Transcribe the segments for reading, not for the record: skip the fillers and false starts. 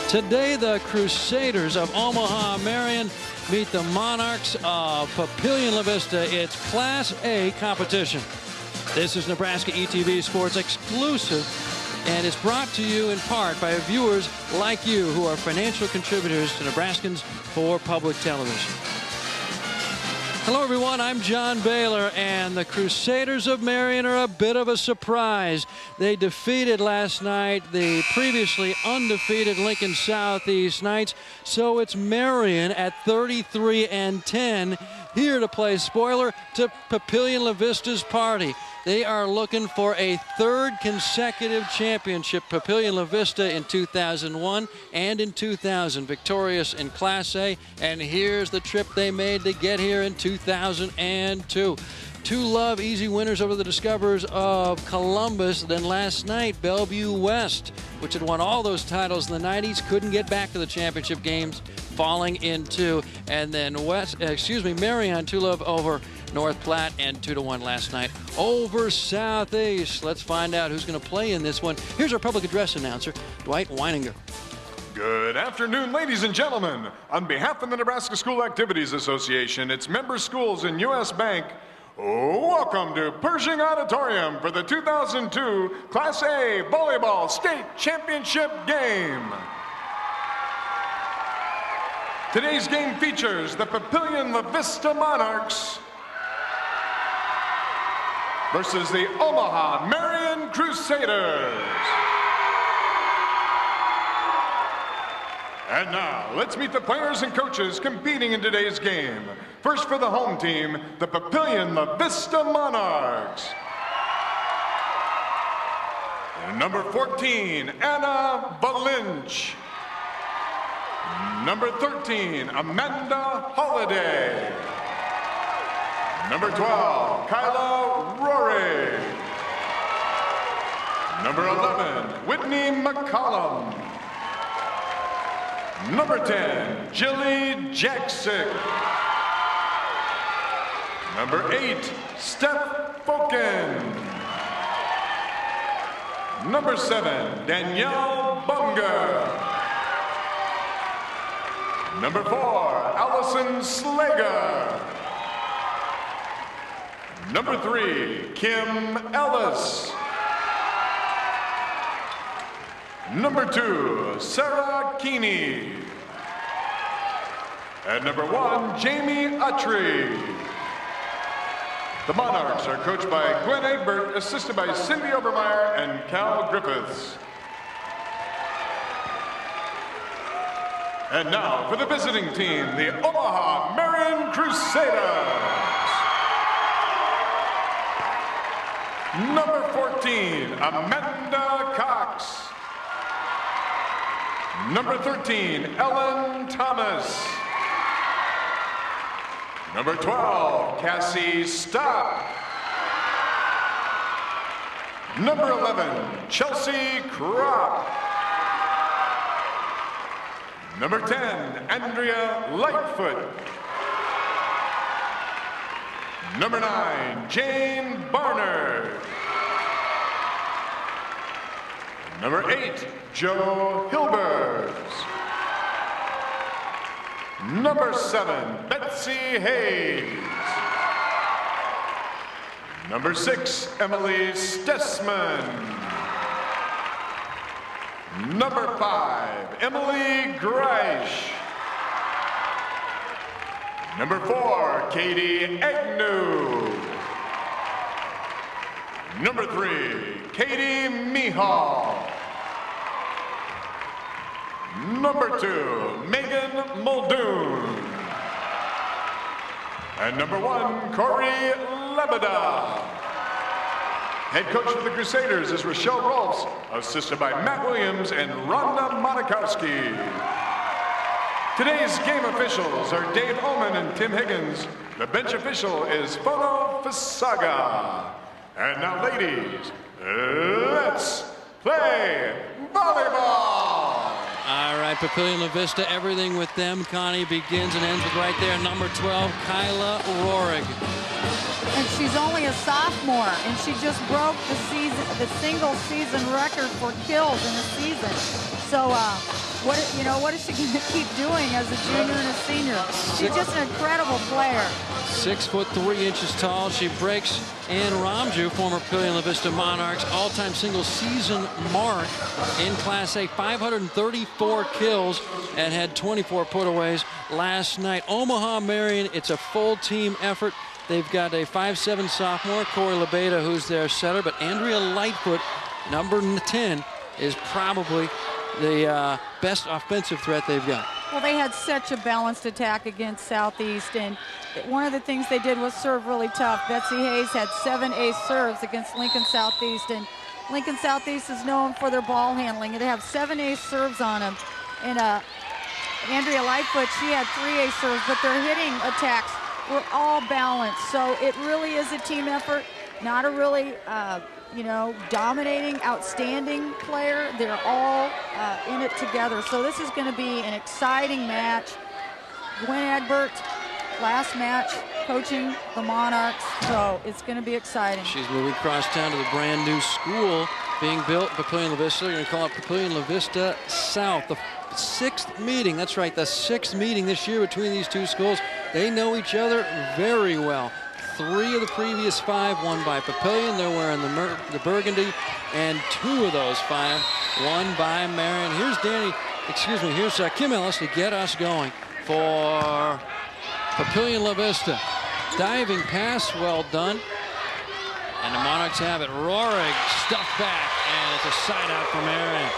Today, the Crusaders of Omaha Marian meet the Monarchs of Papillion-La Vista. It's Class A competition. This is Nebraska ETV Sports exclusive, and it's brought to you in part by viewers like you who are financial contributors to Nebraskans for Public Television. Hello, everyone. I'm John Baylor, and the Crusaders of Marian are a bit of a surprise. They defeated last night the previously undefeated Lincoln Southeast Knights, so it's Marian at 33-10 here to play spoiler to Papillion-La Vista's party. They are looking for a third consecutive championship. Papillion-La Vista in 2001 and in 2000, victorious in Class A. And here's the trip they made to get here in 2002. Two love easy winners over the Discoverers of Columbus. Then last night, Bellevue West, which had won all those titles in the 90s, couldn't get back to the championship games, falling in two. And then Marian, two love over North Platte, and 2-1 last night over Southeast. Let's find out who's going to play in this one. Here's our public address announcer, Dwight Weininger. Good afternoon, ladies and gentlemen. On behalf of the Nebraska School Activities Association, its member schools, and U.S. Bank, welcome to Pershing Auditorium for the 2002 Class A Volleyball State Championship game. Today's game features the Papillion-La Vista Monarchs versus the Omaha Marian Crusaders. And now, let's meet the players and coaches competing in today's game. First for the home team, the Papillion-La Vista Monarchs. Number 14, Anna Valinch. Number 13, Amanda Holiday. Number 12, Kyla Rory. Number 11, Whitney McCollum. Number 10, Jilly Jackson. Number 8, Steph Foken. Number 7, Danielle Bunger. Number 4, Allison Slager. Number 3, Kim Ellis. Number 2, Sarah Keeney. And number 1, Jamie Utry. The Monarchs are coached by Gwen Egbert, assisted by Cindy Obermeyer and Cal Griffiths. And now for the visiting team, the Omaha Marian Crusaders. Number 14, Amanda Cox. Number 13, Ellen Thomas. Number 12, Cassie Stopp. Number 11, Chelsea Kropp. Number 10, Andrea Lightfoot. Number 9, Jane Barnard. Number 8, Joe Hilbers. Number 7, Betsy Hayes. Number 6, Emily Stessman. Number 5, Emily Greisch. Number 4, Katie Agnew. Number 3, Katie Mihal. Number 2, Megan Muldoon. And number 1, Corey Lebeda. Head coach of the Crusaders is Rochelle Rolfs, assisted by Matt Williams and Rhonda Monikowski. Today's game officials are Dave Oman and Tim Higgins. The bench official is Fono Fasaga. And now, ladies, let's play volleyball. All right, Papillion-La Vista, everything with them. Connie begins and ends with right there, number 12, Kyla Rorig. And she's only a sophomore, and she just broke the single season record for kills in the season. So what is she going to keep doing as a junior and a senior? She's just an incredible player. 6'3" tall. She breaks Ann Ramju, former Papillion-La Vista Monarchs, all-time single season mark in Class A. 534 kills and had 24 putaways last night. Omaha Marian, it's a full team effort. They've got a 5'7" sophomore, Corey Lebeda, who's their setter, but Andrea Lightfoot, number 10, is probably the best offensive threat they've got. Well, they had such a balanced attack against Southeast, and one of the things they did was serve really tough. Betsy Hayes had 7 ace serves against Lincoln Southeast, and Lincoln Southeast is known for their ball handling. They have 7 ace serves on them. And Andrea Lightfoot, she had 3 ace serves, but their hitting attacks were all balanced. So it really is a team effort, not a really dominating, outstanding player. They're all in it together. So this is going to be an exciting match. Gwen Egbert, last match, coaching the Monarchs. So it's going to be exciting. She's moving across town to the brand new school being built, Papillion-La Vista. They're going to call it Papillion-La Vista South. The 6th meeting, that's right, the 6th meeting this year between these two schools. They know each other very well. 3 of the previous 5 won by Papillion. They're wearing the burgundy, and 2 of those 5 won by Marian. Here's here's Kim Ellis to get us going for Papillion-La Vista. Diving pass, well done. And the Monarchs have it. Rohrig stuffed back, and it's a side out for Marian.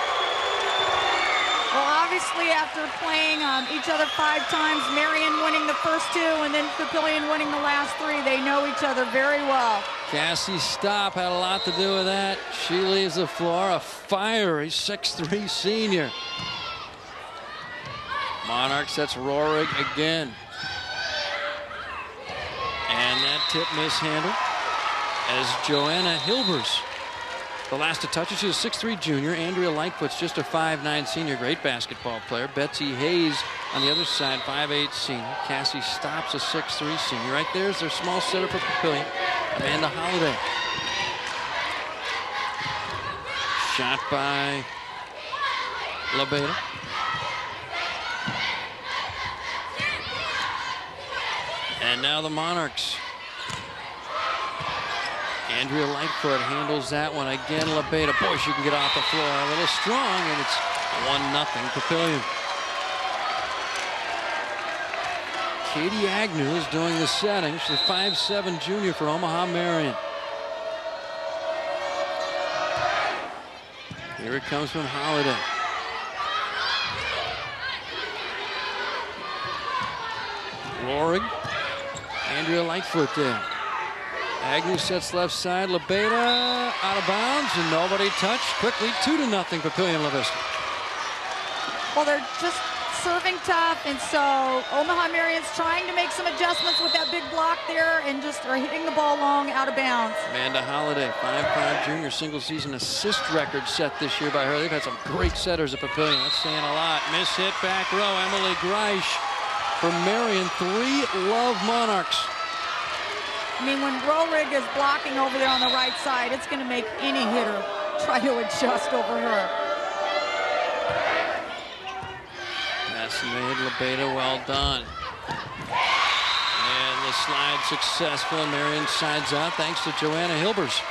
Well, obviously, after playing each other 5 times, Marian winning the first 2 and then Papillion winning the last 3, they know each other very well. Cassie Stopp had a lot to do with that. She leaves the floor, a fiery 6'3" senior. Monarch sets Rohrig again. And that tip mishandled as Joanna Hilbers, the last to touch it. She's a 6'3" junior. Andrea Lightfoot's just a 5'9" senior. Great basketball player. Betsy Hayes on the other side, 5'8" senior. Cassie Stopp's a 6'3" senior. Right there's their small setter for Papillion, Amanda Holiday. Shot by Lebeda. And now the Monarchs. Andrea Lightfoot handles that one again. Lebeda, boy, she can get off the floor a little strong, and it's 1-0 Papillion. Katie Agnew is doing the setting. She's a 5'7" junior for Omaha Marian. Here it comes from Holiday. Rohrig. Andrea Lightfoot there. Agnew sets left side. Lebeda out of bounds, and nobody touched. Quickly 2-0 Papillion-La Vista. Well, they're just serving tough, and so Omaha Marian's trying to make some adjustments with that big block there and just are hitting the ball long out of bounds. Amanda Holiday, 5'5" junior, single season assist record set this year by her. They've had some great setters at Papillion. That's saying a lot. Miss hit back row. Emily Greisch for Marian. 3 love Monarchs. I mean, when Rohrig is blocking over there on the right side, it's going to make any hitter try to adjust over her. Pass made, Lebeda, well done. And the slide successful, and Marian sides out thanks to Joanna Hilbers.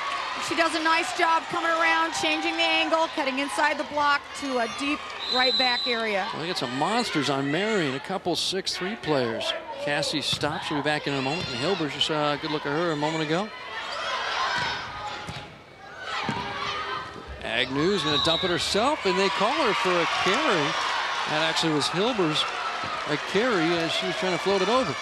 She does a nice job coming around, changing the angle, cutting inside the block to a deep right back area. Well, they got some monsters on Marian, a couple 6'3" players. Cassie Stopp, she'll be back in a moment, and Hilbers, you saw a good look at her a moment ago. Agnew's going to dump it herself, and they call her for a carry. That actually was Hilbers, a carry, as she was trying to float it over.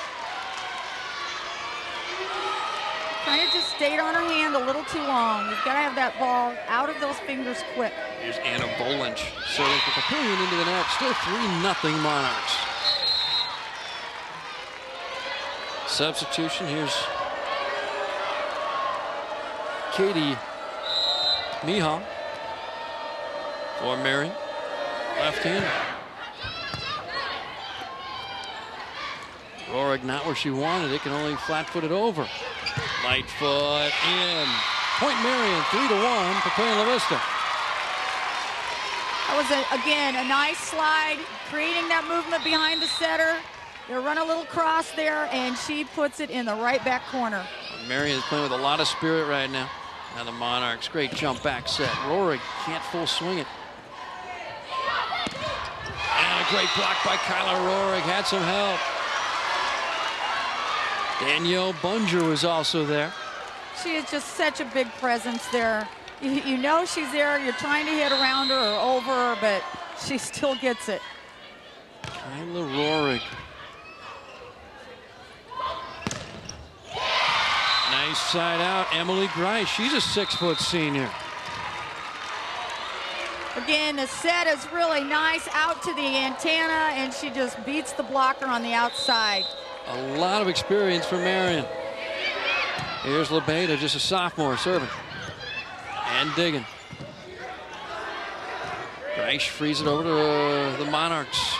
Kind of just stayed on her hand a little too long. You've got to have that ball out of those fingers quick. Here's Anna Bolinch serving for Papillion into the net. Still 3-0 Monarchs. Substitution. Here's Katie Mihal for Marian. Left-hander. Rohrig not where she wanted it. Can only flat-foot it over. Lightfoot in. Point Marian, 3-1, Papillion-La Vista. I was, again, a nice slide, creating that movement behind the setter. They run a little cross there, and she puts it in the right back corner. Marian is playing with a lot of spirit right now. Now the Monarchs, great jump back set. Rohrig can't full swing it. And a great block by Kyla Rohrig, had some help. Danielle Bunger was also there. She is just such a big presence there. You know she's there. You're trying to hit around her or over her, but she still gets it. Kyla Rohrig. Nice side out, Emily Grice. She's a 6-foot senior. Again, the set is really nice out to the antenna, and she just beats the blocker on the outside. A lot of experience for Marian. Here's LeBeda, just a sophomore, serving. And digging. Grice frees it over to the Monarchs.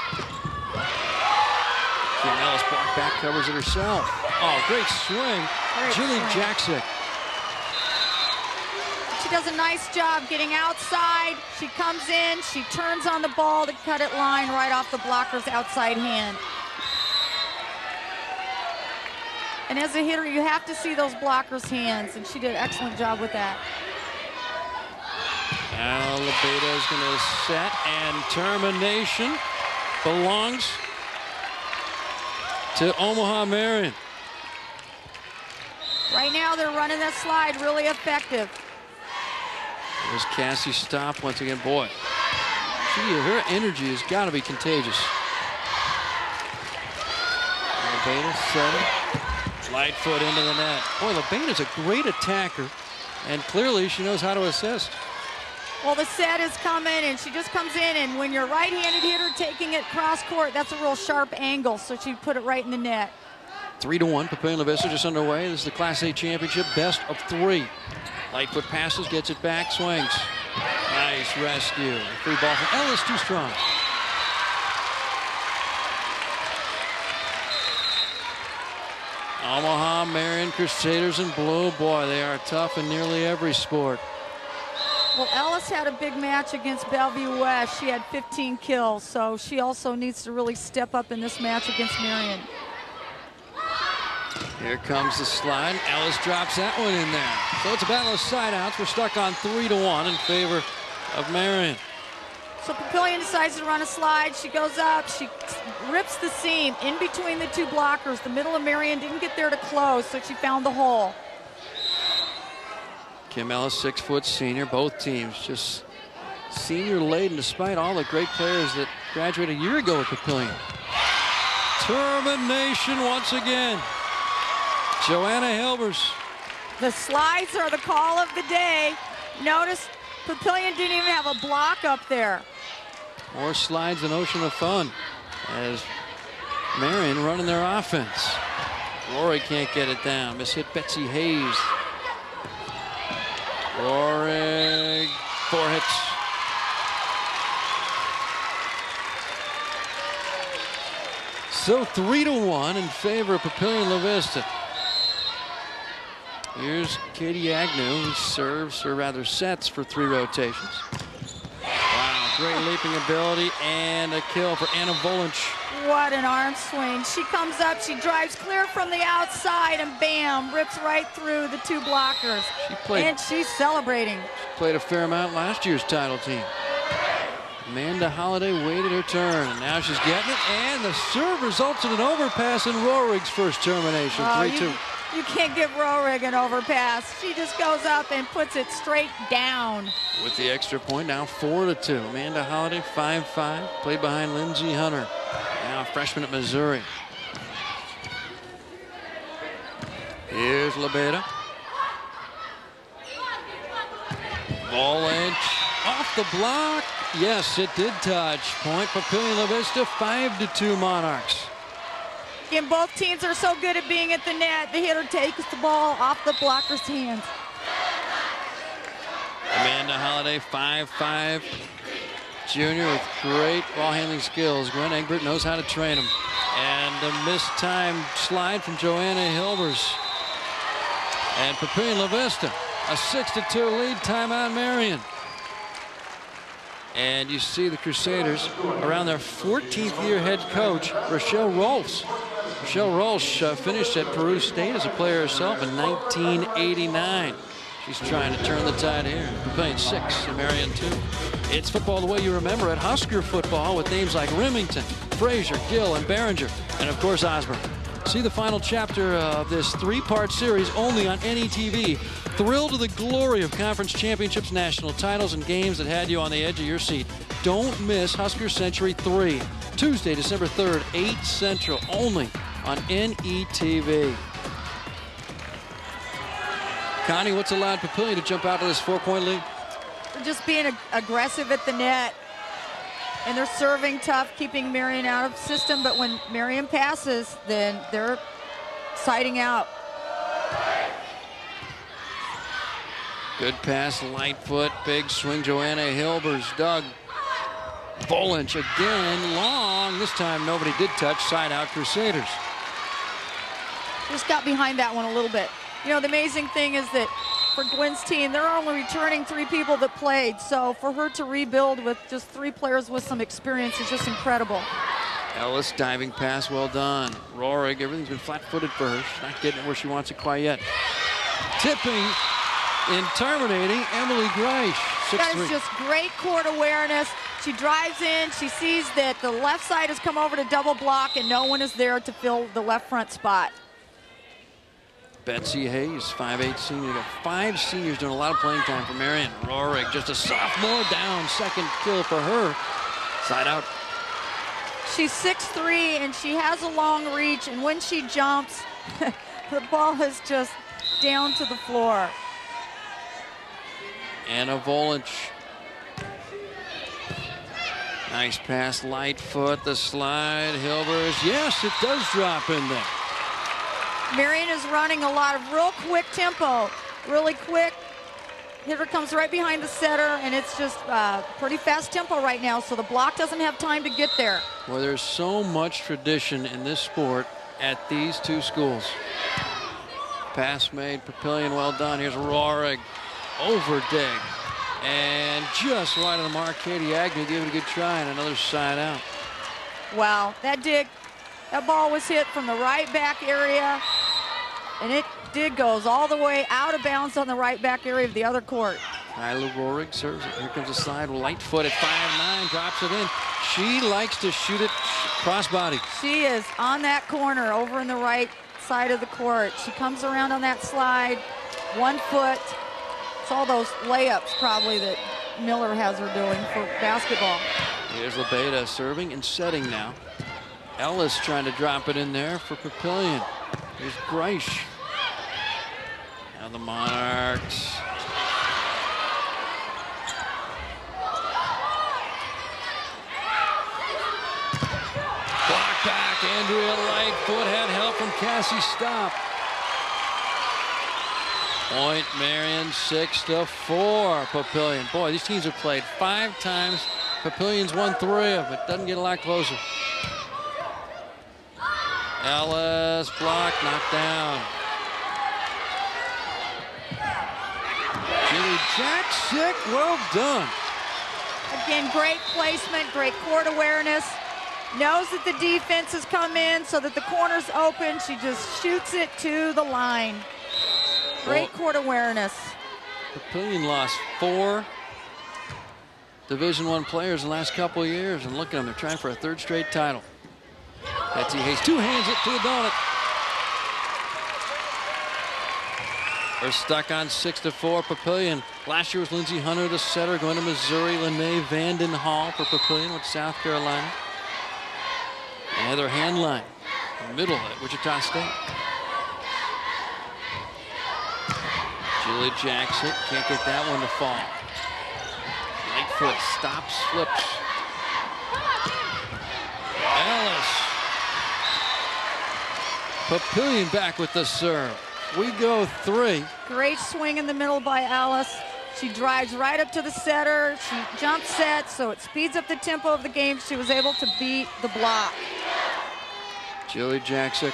Kim Ellis block back, covers it herself. Oh, great swing. Julie Jaksic. She does a nice job getting outside. She comes in, she turns on the ball to cut it line right off the blocker's outside hand. And as a hitter, you have to see those blockers' hands, and she did an excellent job with that. Now LeBeda is going to set, and termination belongs to Omaha Marian. Right now, they're running that slide really effective. There's Cassie Stopp once again. Boy, her energy has got to be contagious. LeBeda setting, light foot into the net. Boy, LeBeda's a great attacker, and clearly she knows how to assist. Well, the set is coming, and she just comes in, and when you're a right-handed hitter taking it cross court, that's a real sharp angle, so she put it right in the net. 3-1, Papillion-La Vista just underway. This is the Class A championship, best of 3. Lightfoot passes, gets it back, swings. Nice rescue. Free ball from Ellis, too strong. Omaha Marian Crusaders in blue. Boy, they are tough in nearly every sport. Well, Ellis had a big match against Bellevue West. She had 15 kills, so she also needs to really step up in this match against Marian. Here comes the slide. Ellis drops that one in there. So it's a battle of side outs. We're stuck on 3-1 in favor of Marian. So Papillion decides to run a slide. She goes up. She rips the seam in between the two blockers. The middle of Marian didn't get there to close, so she found the hole. Kim Ellis, 6-foot senior. Both teams just senior laden despite all the great players that graduated a year ago at Papillion. Termination once again. Joanna Hilbers. The slides are the call of the day. Notice Papillion didn't even have a block up there. More slides, an ocean of fun as Marian running their offense. Rory can't get it down. Mishit Betsy Hayes. Rory, 4 hits. So 3-1 in favor of Papillion-La Vista. Here's Katie Agnew, who serves, or rather sets, for 3 rotations. Wow, great leaping ability and a kill for Anna Volinch. What an arm swing. She comes up, she drives clear from the outside, and bam, rips right through the 2 blockers. And she's celebrating. She played a fair amount last year's title team. Amanda Holliday waited her turn, and now she's getting it, and the serve results in an overpass in Rohrig's first termination, 3-2. You can't give Rohrig an overpass. She just goes up and puts it straight down. With the extra point, now 4-2. Amanda Holliday, 5'5", played behind Lindsey Hunter. Now a freshman at Missouri. Here's LeBeda. Volinch off the block. Yes, it did touch. Point Papillion-La Vista, 5-2 Monarchs. Again, both teams are so good at being at the net. The hitter takes the ball off the blocker's hands. Amanda Holliday, 5'5", junior with great ball handling skills. Gwen Egbert knows how to train him. And a mistimed slide from Joanna Hilbers. And Papillion-La Vista, a 6-2 lead, timeout Marian. And you see the Crusaders around their 14th year head coach, Rochelle Rolfs. Rochelle Rolfs finished at Peru State as a player herself in 1989. She's trying to turn the tide here. Papillion 6 and Marian 2. It's football the way you remember it. Husker football with names like Remington, Frazier, Gill, and Behringer, and of course Osborne. See the final chapter of this 3-part series only on NETV. Thrill to the glory of conference championships, national titles, and games that had you on the edge of your seat. Don't miss Husker Century 3, Tuesday, December 3rd, 8 Central, only on NETV. Connie, what's allowed Papillion to jump out to this 4-point lead? They're just being aggressive at the net. And they're serving tough, keeping Marian out of system. But when Marian passes, then they're siding out. Good pass, Lightfoot, big swing, Joanna Hilbers, Doug. Volanch again, long. This time nobody did touch, side out Crusaders. Just got behind that one a little bit. You know, the amazing thing is that for Gwen's team, they're only returning 3 people that played. So for her to rebuild with just 3 players with some experience is just incredible. Ellis, diving pass, well done. Rohrig, everything's been flat-footed for her. She's not getting it where she wants it quite yet. Tipping and terminating Emily Greisch. That is just great court awareness. She drives in, she sees that the left side has come over to double block and no one is there to fill the left front spot. Betsy Hayes, 5'8" senior. You got 5 seniors doing a lot of playing time for Marian. Rohrig, just a sophomore down. Second kill for her. Side out. She's 6'3" and she has a long reach, and when she jumps, the ball is just down to the floor. Anna Volanch. Nice pass, Lightfoot, the slide, Hilbers. Yes, it does drop in there. Marian is running a lot of real quick tempo, really quick. Hitter comes right behind the setter, and it's just pretty fast tempo right now, so the block doesn't have time to get there. Well, there's so much tradition in this sport at these 2 schools. Pass made, Papillion, well done. Here's Rohrig, over dig, and just wide of the mark. Katie Agnew gave it a good try, and another side out. Wow, that dig. That ball was hit from the right back area, and it goes all the way out of bounds on the right back area of the other court. Kyla Rohrig serves it. Here comes a slide. Lightfoot at 5'9", drops it in. She likes to shoot it crossbody. She is on that corner over in the right side of the court. She comes around on that slide, 1 foot. It's all those layups probably that Miller has her doing for basketball. Here's LeBeda serving and setting now. Ellis trying to drop it in there for Papillion. Here's Greisch. Now the Monarchs. Block back, Andrea Lightfoot had help from Cassie Stopp. Point Marian 6-4. Papillion. Boy, these teams have played 5 times. Papillion's won 3 of it. Doesn't get a lot closer. Ellis, block, knocked down. Julie Jack-Sick, well done. Again, great placement, great court awareness. Knows that the defense has come in so that the corner's open. She just shoots it to the line. Great court awareness. Papillion lost 4 Division I players in the last couple of years, and look at them, they're trying for a 3rd straight title. Betsy Hayes, 2 hands it to the donut. They're stuck on 6-4. Papillion. Last year was Lindsey Hunter, the setter, going to Missouri. Lene Vanden Hall for Papillion with South Carolina. And Heather Handline, middle at Wichita State. Julie Jackson can't get that one to fall. Lightfoot stops, flips. Ellis. Papillion back with the serve. We go 3. Great swing in the middle by Alice. She drives right up to the setter. She jump sets, so it speeds up the tempo of the game. She was able to beat the block. Julie Jackson.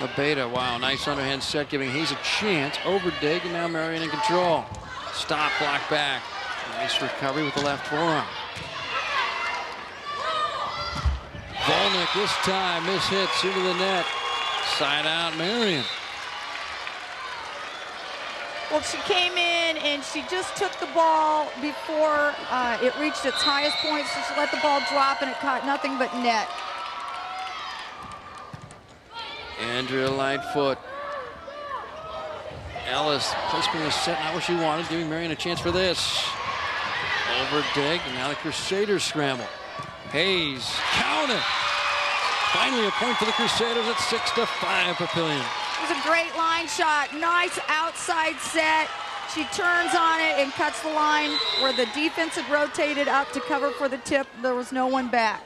La Vista, wow, nice underhand set, giving Hayes a chance. Over dig, and now Marian in control. Stop, block back. Nice recovery with the left forearm. Volnick this time, miss hits into the net. Side out, Marian. Well, she came in and she just took the ball before it reached its highest point, so she let the ball drop and it caught nothing but net. Andrea Lightfoot. Ellis, placement is set, not what she wanted, giving Marian a chance for this. Over dig, and now the Crusaders scramble. Hayes, count it. Finally a point for the Crusaders at 6-5, Papillion. It was a great line shot, nice outside set. She turns on it and cuts the line where the defense had rotated up to cover for the tip. There was no one back.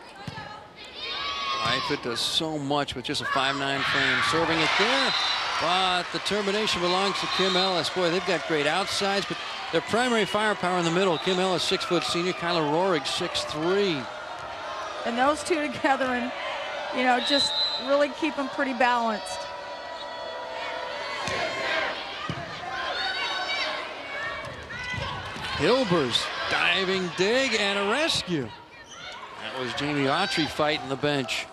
Lightfoot does so much with just a 5'9" frame. Serving it there, but the termination belongs to Kim Ellis. Boy, they've got great outsides, but their primary firepower in the middle. Kim Ellis, 6-foot senior. Kyla Rohrig, 6'3". And those two together, and you know, just really keep them pretty balanced. Hilber's diving dig and a rescue. That was Jamie Autry fighting the bench.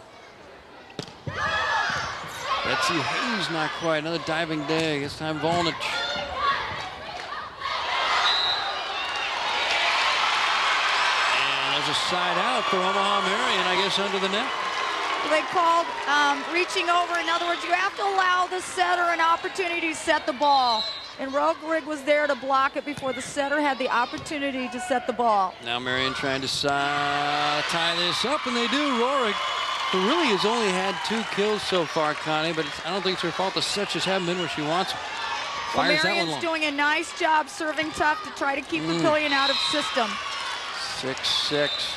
Betsy Hayes not quite. Another diving dig. This time Volnick. And there's a side out for Omaha Marian, I guess, under the net. They called reaching over. In other words, you have to allow the setter an opportunity to set the ball. And Rohrig was there to block it before the setter had the opportunity to set the ball. Now Marian trying to tie this up, and they do. Rohrig, who really has only had 2 kills so far, Connie, but I don't think it's her fault. The sets just haven't been where she wants them. Fires that one Marian's long. doing a nice job serving tough to try to keep Papillion out of system. 6-6.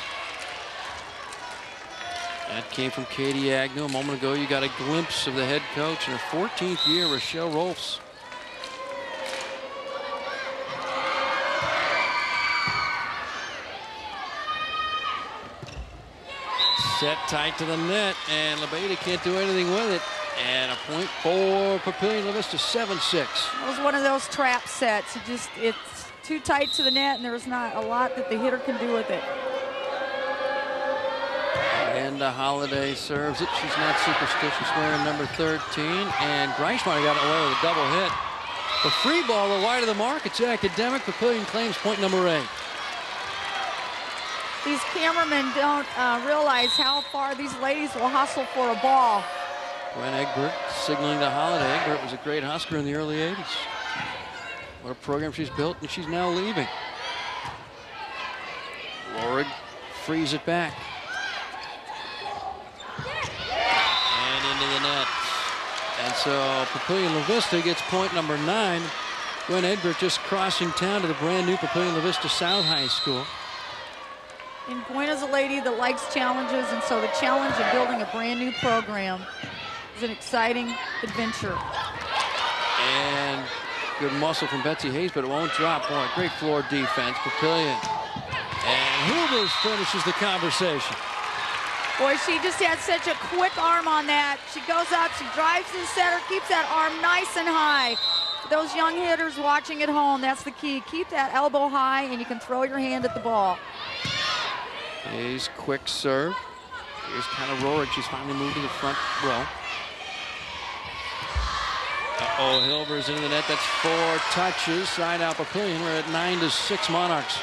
That came from Katie Agnew. A moment ago, you got a glimpse of the head coach in her 14th year, Rochelle Rolfs. Set tight to the net, and La Vista can't do anything with it. And a point for Papillion-La Vista, 7-6. It was one of those trap sets. It's too tight to the net, and there's not a lot that the hitter can do with it. And Holiday serves it. She's not superstitious, wearing number 13. And Greichmeyer got away with a double hit. The free ball, the wide of the mark. It's academic. Papillion claims point number 8. These cameramen don't realize how far these ladies will hustle for a ball. Gwen Egbert signaling to Holiday. Egbert was a great Husker in the early 80s. What a program she's built, and she's now leaving. Rohrig frees it back. And into the net. And so Papillion-La Vista gets point number 9. Gwen Egbert just crossing town to the brand new Papillion-La Vista South High School. And Gwen is a lady that likes challenges, and so the challenge of building a brand new program is an exciting adventure. And good muscle from Betsy Hayes, but it won't drop. Boy, great floor defense. Papillion. And Hubers finishes the conversation. Boy, she just had such a quick arm on that. She goes up, she drives to the center, keeps that arm nice and high. Those young hitters watching at home, that's the key. Keep that elbow high, and you can throw your hand at the ball. Hayes, quick serve. Here's kind of Rohrig. She's finally moved to the front row. Uh-oh, Hilber's into the net. That's 4 touches. Side out Papillion. We're at 9-6 Monarchs.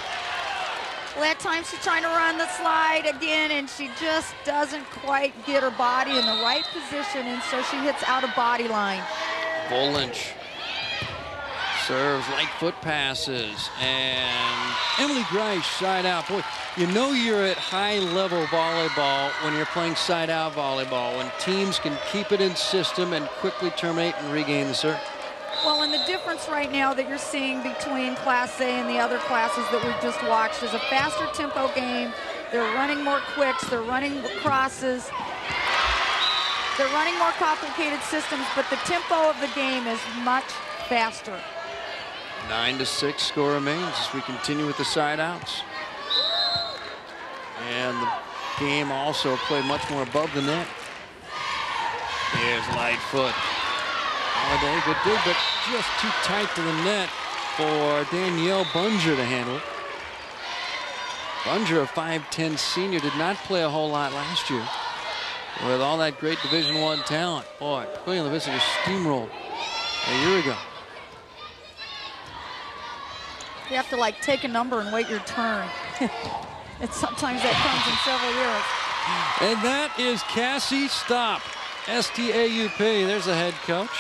Well, that time she's trying to run the slide again, and she just doesn't quite get her body in the right position, and so she hits out of body line. Bolinch serves, light foot passes, and Emily Greisch side out. Boy, you know you're at high-level volleyball when you're playing side-out volleyball, when teams can keep it in system and quickly terminate and regain the serve. Well, and the difference right now that you're seeing between Class A and the other classes that we've just watched is a faster tempo game. They're running more quicks, they're running crosses, they're running more complicated systems, but the tempo of the game is much faster. 9-6 score remains as we continue with the side outs. And the game also played much more above the net. Here's Lightfoot. Holiday, good dig, but just too tight to the net for Danielle Bunger to handle. Bunger, a 5'10" senior, did not play a whole lot last year. With all that great Division I talent. Boy, Papillion-La Vista just steamrolled a year ago. You have to like take a number and wait your turn. And sometimes that comes in several years. And that is Cassie Staub, S-T-A-U-P. There's the head coach.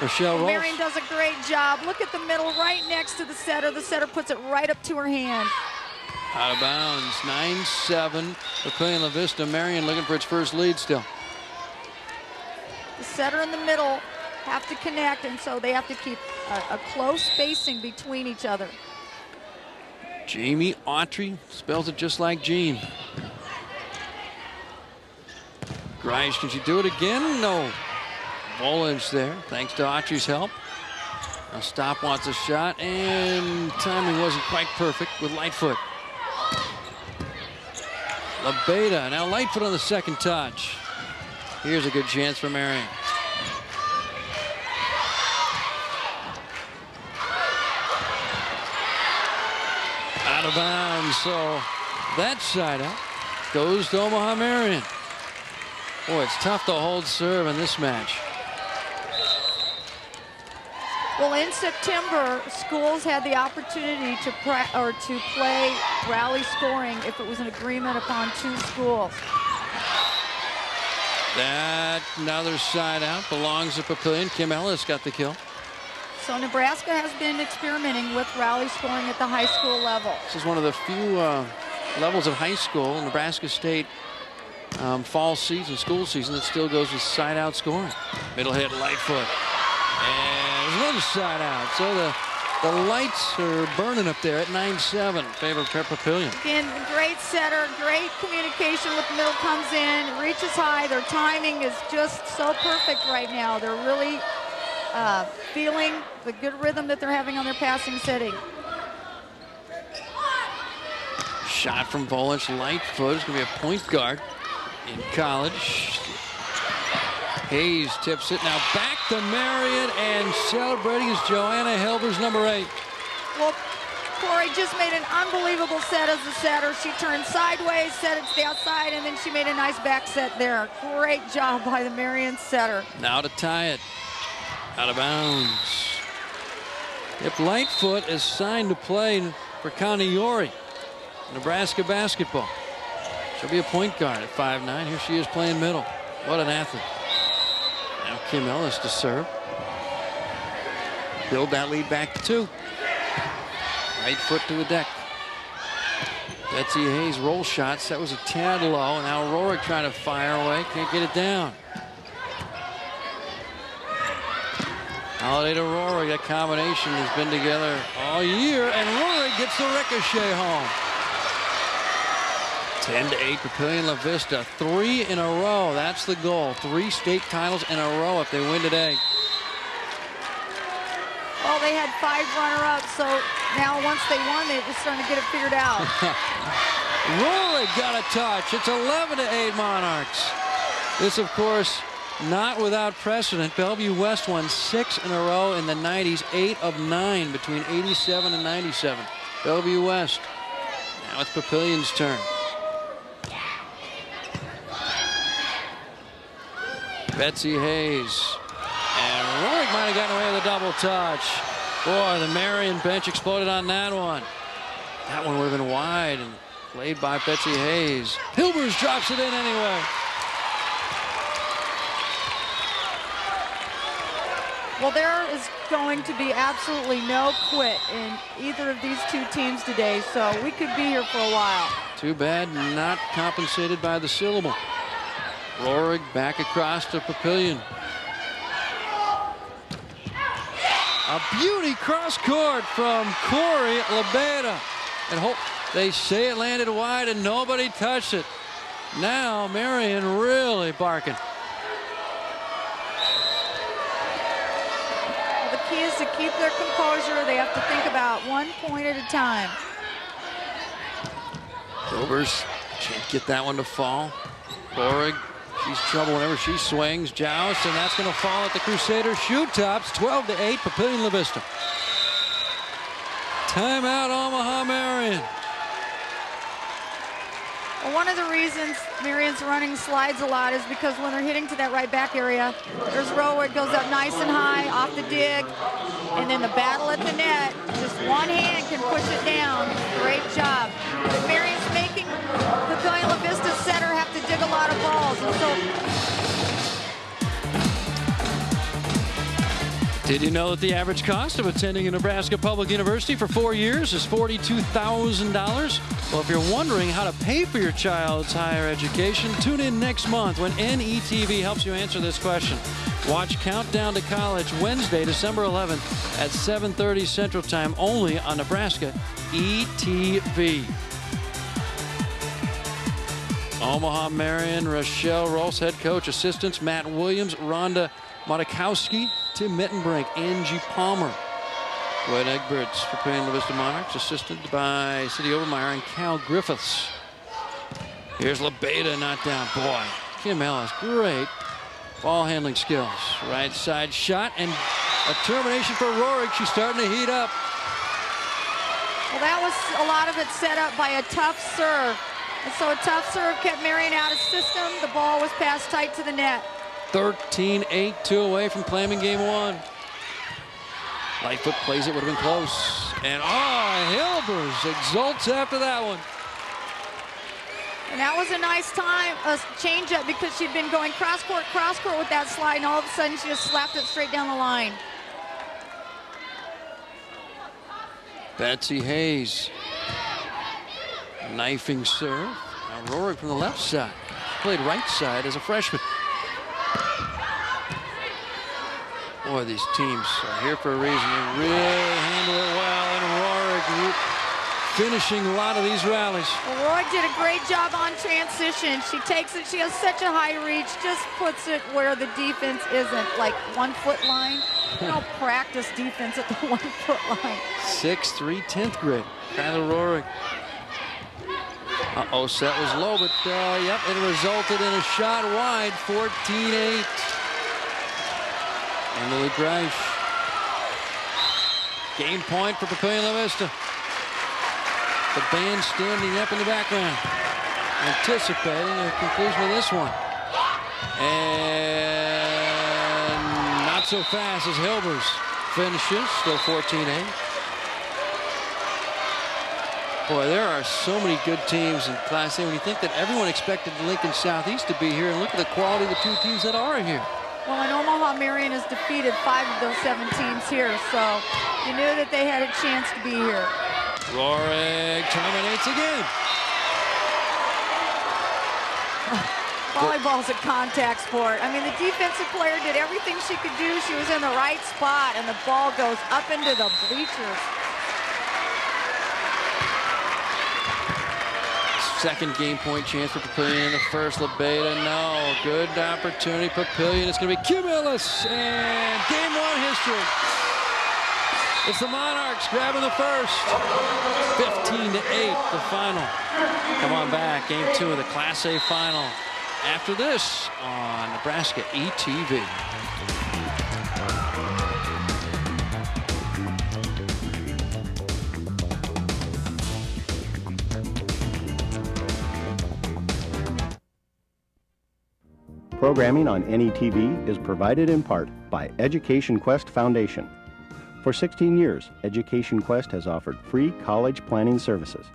Rochelle Rolfs. Marian does a great job. Look at the middle right next to the setter. The setter puts it right up to her hand. Out of bounds, 9-7. Papillion-La Vista. Marian looking for its first lead still. The setter in the middle have to connect, and so they have to keep a close spacing between each other. Jamie Autry spells it just like Jean. Grice, can she do it again? No. Volage there, thanks to Autry's help. Now Stop wants a shot, and timing wasn't quite perfect with Lightfoot. La Vista, now Lightfoot on the second touch. Here's a good chance for Marian. Out of bounds, so that side out goes to Omaha Marian. Boy, it's tough to hold serve in this match. Well, in September, schools had the opportunity to play rally scoring if it was an agreement upon two schools. That another side out belongs to Papillion. Kim Ellis got the kill. So Nebraska has been experimenting with rally scoring at the high school level. This is one of the few levels of high school in Nebraska State fall season, school season, that still goes with side out scoring. Middle hit, Lightfoot. And there's another side out. So the lights are burning up there at 9-7 in favor of Papillion. Again, great setter, great communication with the middle, comes in, reaches high. Their timing is just so perfect right now. They're really feeling the good rhythm that they're having on their passing setting. Shot from Volage, Lightfoot is going to be a point guard in college. Hayes tips it. Now back to Marian, and celebrating is Joanna Helber's number 8. Well, Corey just made an unbelievable set as a setter. She turned sideways, set it to the outside, and then she made a nice back set there. Great job by the Marian setter. Now to tie it. Out of bounds. If Lightfoot is signed to play for Connie Yori, Nebraska basketball. She'll be a point guard at 5'9". Here she is playing middle. What an athlete. Now Kim Ellis to serve. Build that lead back to 2. Right foot to the deck. Betsy Hayes roll shots. That was a tad low. And now Rohrig trying to fire away. Can't get it down. Holiday to Rohrig. That combination has been together all year. And Rohrig gets the ricochet home. 10-8, Papillion-La Vista. 3 in a row. That's the goal. 3 state titles in a row if they win today. Well, they had 5 runner-ups, so now once they won, they're just starting to get it figured out. Rohrig got a touch. It's 11-8 Monarchs. This, of course, not without precedent. Bellevue West won 6 in a row in the 90s, 8 of 9 between 87 and 97. Bellevue West. Now it's Papillion's turn. Betsy Hayes. And Rohrig might have gotten away with a double touch. Boy, the Marian bench exploded on that one. That one would have been wide and played by Betsy Hayes. Hilbers drops it in anyway. Well, there is going to be absolutely no quit in either of these two teams today, so we could be here for a while. Too bad not compensated by the syllable. Rohrig back across to Papillion. A beauty cross court from Corey La Vista. And they say it landed wide and nobody touched it. Now Marian really barking. Well, the key is to keep their composure. They have to think about 1 point at a time. Hilbers can't get that one to fall. Rohrig She's trouble whenever she swings. Joust, and that's going to fall at the Crusaders. Shoot tops, 12-8, Papillion-La Vista. Timeout, Omaha Marian. Well, one of the reasons Marian's running slides a lot is because when they're hitting to that right back area, there's a row where it goes up nice and high off the dig, and then the battle at the net, just one hand can push it down. Great job. But Marian's making Papillion-La Vista setter have to dig a lot of balls. And so did you know that the average cost of attending a Nebraska public university for 4 years is $42,000? Well, if you're wondering how to pay for your child's higher education, tune in next month when NETV helps you answer this question. Watch Countdown to College Wednesday, December 11th at 7:30 Central Time only on Nebraska ETV. Omaha Marian, Rochelle Rolfs, head coach, assistants Matt Williams, Rhonda Matakowski, Tim Mittenbrink, Angie Palmer. Dwight Egberts, Papillion-La Vista Monarchs, assisted by City Obermeyer and Cal Griffiths. Here's LaBeta, not down. Boy, Kim Ellis, great ball handling skills. Right side shot and a termination for Rohrig. She's starting to heat up. well, that was a lot of it set up by a tough serve. And so a tough serve kept Marian out of system. The ball was passed tight to the net. 13-8, 2 away from claiming game one. Lightfoot plays it, would have been close. And Hilbers exults after that one. And that was a nice time, a change-up, because she'd been going cross-court with that slide, and all of a sudden she just slapped it straight down the line. Betsy Hayes. Knifing serve. Now Rohrig from the left side. Played right side as a freshman. Boy, these teams are here for a reason. They really handle it well, and Rohrig finishing a lot of these rallies. Well, Rohrig did a great job on transition. She takes it, she has such a high reach, just puts it where the defense isn't, like 1 foot line. You know, practice defense at the 1 foot line. 6'3", 10th grade. Kyler Rohrig. Set was low, but yep, it resulted in a shot wide, 14-8. Emily Greisch. Game point for Papillion-La Vista. The band standing up in the background, anticipating a conclusion of this one. And not so fast as Hilbers finishes, still 14-8. Boy, there are so many good teams in Class A. When you think that everyone expected Lincoln Southeast to be here, and look at the quality of the two teams that are here. Well, and Omaha Marian has defeated 5 of those 7 teams here, so you knew that they had a chance to be here. Rohrig terminates again. Volleyball's a contact sport. I mean, the defensive player did everything she could do. She was in the right spot, and the ball goes up into the bleachers. Second game point chance for Papillion in the first. LaBeta, no. Good opportunity. Papillion. It's going to be Kim Ellis. And game one history. It's the Monarchs grabbing the first. 15-8, the final. Come on back. Game 2 of the Class A final. After this on Nebraska ETV. Programming on NETV is provided in part by Education Quest Foundation. For 16 years, Education Quest has offered free college planning services.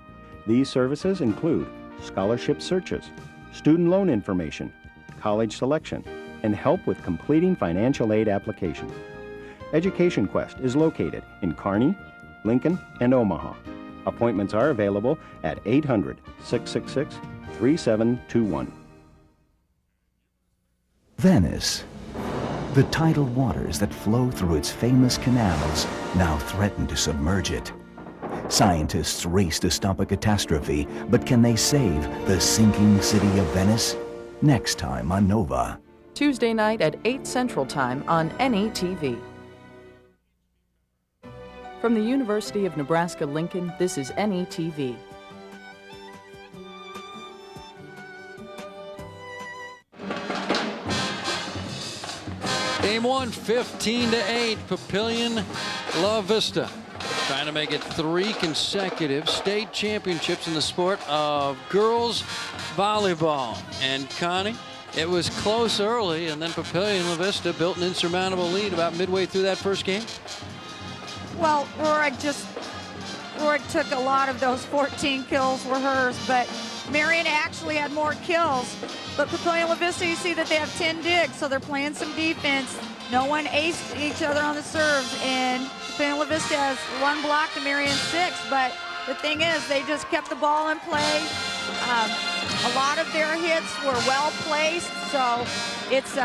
These services include scholarship searches, student loan information, college selection, and help with completing financial aid applications. Education Quest is located in Kearney, Lincoln, and Omaha. Appointments are available at 800-666-3721. Venice. The tidal waters that flow through its famous canals now threaten to submerge it. Scientists race to stop a catastrophe, but can they save the sinking city of Venice? Next time on Nova. Tuesday night at 8 Central Time on NETV. From the University of Nebraska-Lincoln, this is NETV. Game 1, 15-8, Papillion-La Vista. Trying to make it 3 consecutive state championships in the sport of girls volleyball. And Connie, it was close early, and then Papillion-La Vista built an insurmountable lead about midway through that first game. Well, Rorik took a lot of those 14 kills were hers, but Marian actually had more kills. But Papillion-La Vista, you see that they have 10 digs, so they're playing some defense. No one aced each other on the serves, and Papillion-La Vista has 1 block to Marian 6, but the thing is, they just kept the ball in play. A lot of their hits were well placed, so it's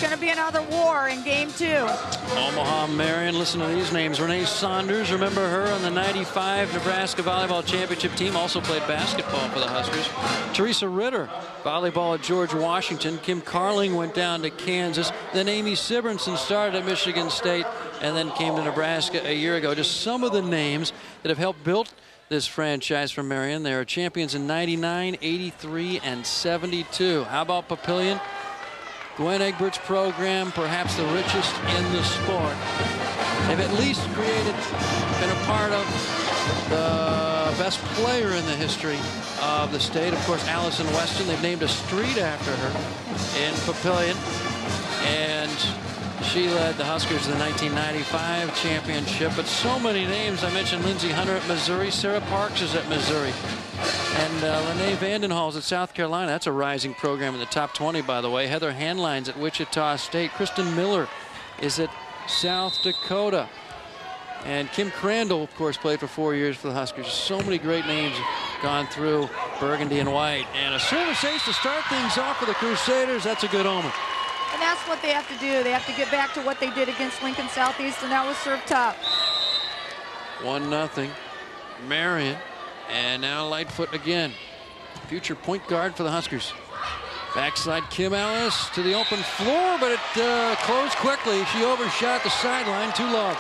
going to be another war in game 2. Omaha Marian, listen to these names. Renee Saunders, remember her on the 95 Nebraska Volleyball Championship team, also played basketball for the Huskers. Teresa Ritter, volleyball at George Washington. Kim Carling went down to Kansas. Then Amy Sibernson started at Michigan State and then came to Nebraska a year ago. Just some of the names that have helped build this franchise for Marian. They are champions in 99, 83, and 72. How about Papillion? Gwen Egbert's program, perhaps the richest in the sport. They've at least been a part of the best player in the history of the state. Of course, Allison Weston. They've named a street after her in Papillion. And she led the Huskers to the 1995 championship. But so many names. I mentioned Lindsey Hunter at Missouri. Sarah Parks is at Missouri. And Renee Vandenhall's at South Carolina. That's a rising program in the top 20, by the way. Heather Hanline's at Wichita State. Kristen Miller is at South Dakota. And Kim Crandall, of course, played for 4 years for the Huskers. So many great names have gone through burgundy and white. And a service ace to start things off for the Crusaders. That's a good omen. And that's what they have to do. They have to get back to what they did against Lincoln Southeast, and that was serve top. 1-0 Marian. And now Lightfoot again. Future point guard for the Huskers. Backside Kim Ellis to the open floor, but it closed quickly. She overshot the sideline. Too low.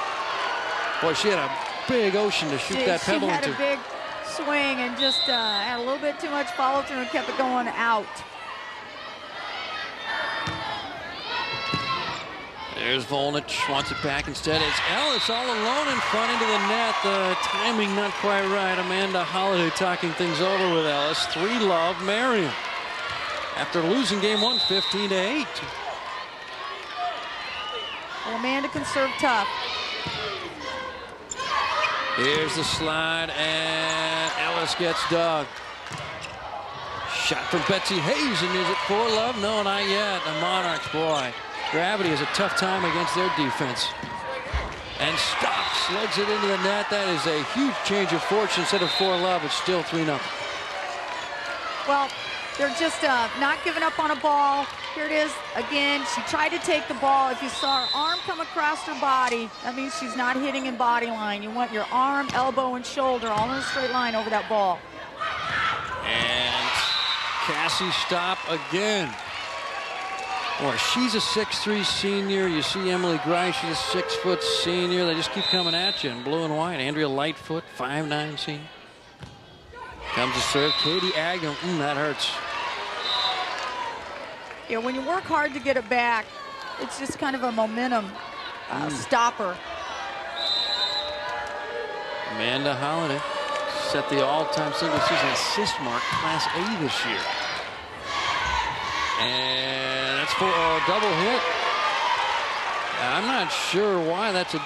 Boy, she had a big ocean to shoot that pebble into. She had a big swing and just had a little bit too much follow through and kept it going out. There's Volnich, wants it back instead. It's Ellis all alone in front into the net. The timing not quite right. Amanda Holiday talking things over with Ellis. 3-love Marian. After losing game 1, 15-8. Well, Amanda can serve tough. Here's the slide, and Ellis gets dug. Shot from Betsy Hayes, and is it 4-love? No, not yet. The Monarchs, boy. Gravity has a tough time against their defense. And stops, slugs it into the net. That is a huge change of fortune. Instead of 4-love, it's still 3-0. Well, they're just not giving up on a ball. Here it is again. She tried to take the ball. If you saw her arm come across her body, that means she's not hitting in body line. You want your arm, elbow, and shoulder all in a straight line over that ball. And Cassie stop again. Boy, she's a 6'3" senior. You see Emily Grice, she's a 6-foot senior. They just keep coming at you in blue and white. Andrea Lightfoot, 5'9" senior. Comes to serve, Katie Agnew. That hurts. Yeah, when you work hard to get it back, it's just kind of a momentum stopper. Amanda Holiday set the all-time single season assist mark, Class A this year. And that's for a double hit. I'm not sure why that's a...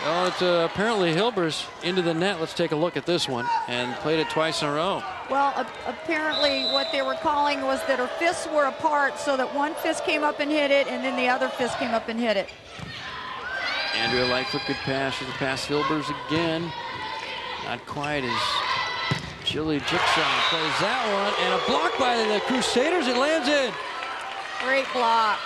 Oh, it's apparently Hilber's into the net. Let's take a look at this one. And played it twice in a row. Well, apparently what they were calling was that her fists were apart, so that one fist came up and hit it, and then the other fist came up and hit it. Andrea Lightfoot, good pass to the pass. Hilber's again. Not quite as Jilly Jigsaw plays that one. And a block by the Crusaders. It lands in. Great block.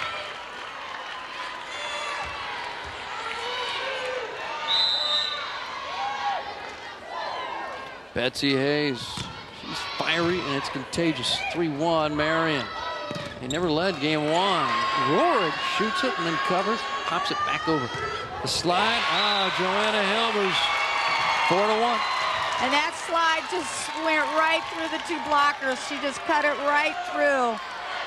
Betsy Hayes, she's fiery and it's contagious. 3-1 Marian. They never led game 1. Rorig shoots it and then covers, pops it back over. The slide, Joanna Hilber's 4-1. And that slide just went right through the two blockers. She just cut it right through.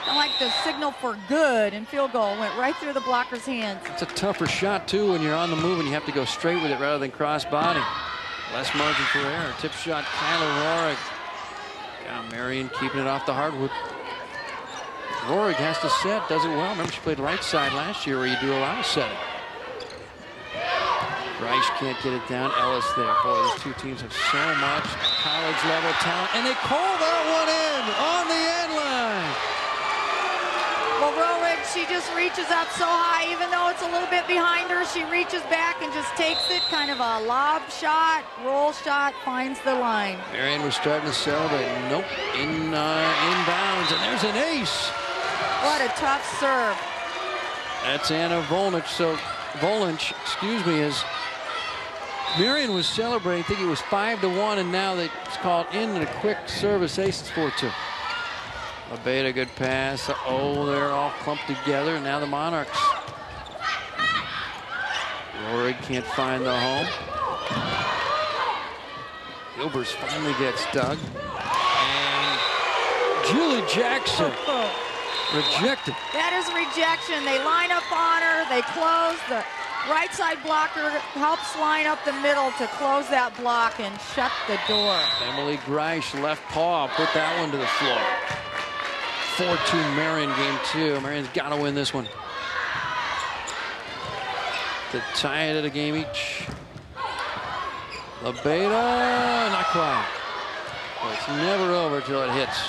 Kind of like the signal for good, and field goal went right through the blocker's hands. It's a tougher shot, too, when you're on the move and you have to go straight with it rather than cross body. Less margin for error. Tip shot, Kyler Rohrig. Marian keeping it off the hardwood. Rohrig has to set, does it well. Remember, she played right side last year where you do a lot of setting. Reich can't get it down. Ellis there. Boy, these two teams have so much college level talent, and they call that one in on the end line. Well, Rohrig, she just reaches up so high, even though it's a little bit behind her, she reaches back and just takes it, kind of a lob shot, roll shot, finds the line. Marian was starting to celebrate. Nope, inbounds, and there's an ace. What a tough serve. That's Anna Volnich. So Volnich, excuse me, is Marian was celebrating, I think it was 5-1, and now it's called in and a quick service ace. It's 4-2. Abeda, good pass. Oh, they're all clumped together. Now the Monarchs. Rohrig can't find the home. Gilbers finally gets dug. And Julie Jackson rejected. That is rejection. They line up on her. They close. The right side blocker helps line up the middle to close that block and shut the door. Emily Greisch, left paw, put that one to the floor. 4-2 Marian game 2. Marian's got to win this one to tie it at a game each. Labeda, not quite. Well, it's never over till it hits.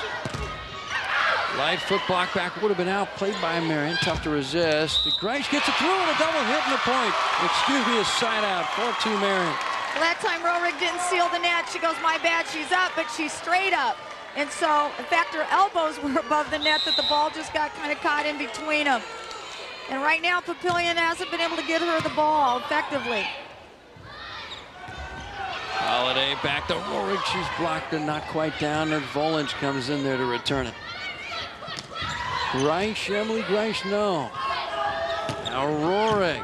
Light foot block back would have been out. Played by Marian. Tough to resist. Greisch gets it through and a double hit in the point. Excuse me, a side out. 4-2 Marian. Well, that time Rohrig didn't seal the net. She goes, my bad, she's up, but she's straight up. And so, in fact, her elbows were above the net, that the ball just got kind of caught in between them. And right now, Papillion hasn't been able to get her the ball effectively. Holiday back to Rohrig. She's blocked and not quite down. And Volnich comes in there to return it. Greisch, Emily Greisch, no. Now Rohrig.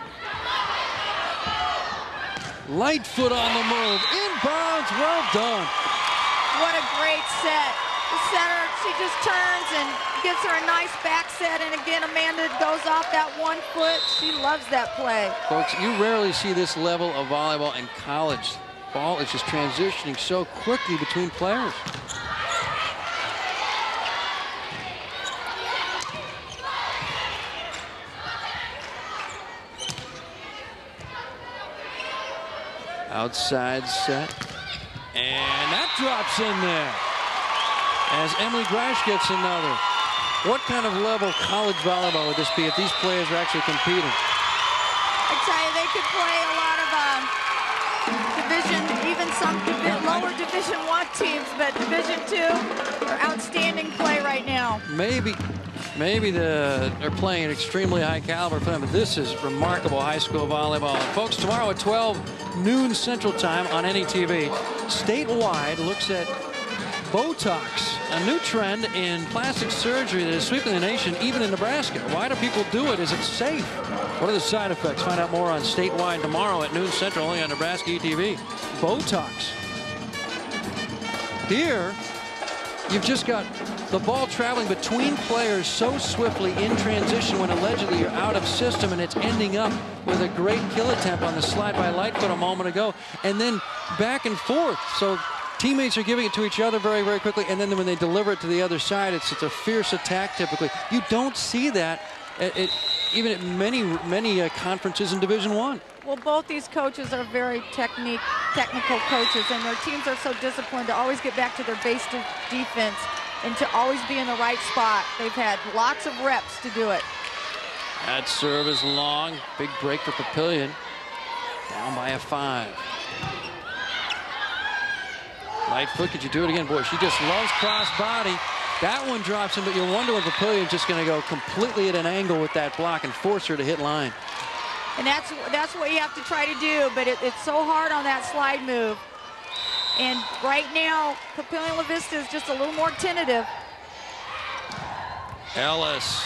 Light foot on the move. Inbounds, well done. What a great set. The setter, she just turns and gets her a nice back set. And again, Amanda goes off that 1 foot. She loves that play. Folks, you rarely see this level of volleyball in college. Ball is just transitioning so quickly between players. Outside set. And that drops in there as Emily Greisch gets another. What kind of level college volleyball would this be if these players are actually competing? I tell you, they could play a lot of division, even some lower Division I teams, but Division II are outstanding play right now. Maybe they're playing an extremely high caliber for them, but this is remarkable high school volleyball. And folks, tomorrow at 12 noon Central Time on NETV, Statewide looks at Botox, a new trend in plastic surgery that is sweeping the nation, even in Nebraska. Why do people do it? Is it safe? What are the side effects? Find out more on Statewide tomorrow at noon Central, only on Nebraska ETV. Botox. Here, you've just got the ball traveling between players so swiftly in transition when allegedly you're out of system, and it's ending up with a great kill attempt on the slide by Lightfoot a moment ago, and then back and forth. So teammates are giving it to each other very, very quickly, and then when they deliver it to the other side, it's a fierce attack typically. You don't see that even at many conferences in Division I. Well, both these coaches are very technical coaches, and their teams are so disciplined to always get back to their base defense and to always be in the right spot. They've had lots of reps to do it. That serve is long. Big break for Papillion. Down by a 5. Lightfoot, could you do it again? Boy, she just loves cross body. That one drops in, but you wonder when Papillion's just going to go completely at an angle with that block and force her to hit line. And that's what you have to try to do, but it's so hard on that slide move. And right now, Papillion-La Vista is just a little more tentative. Ellis.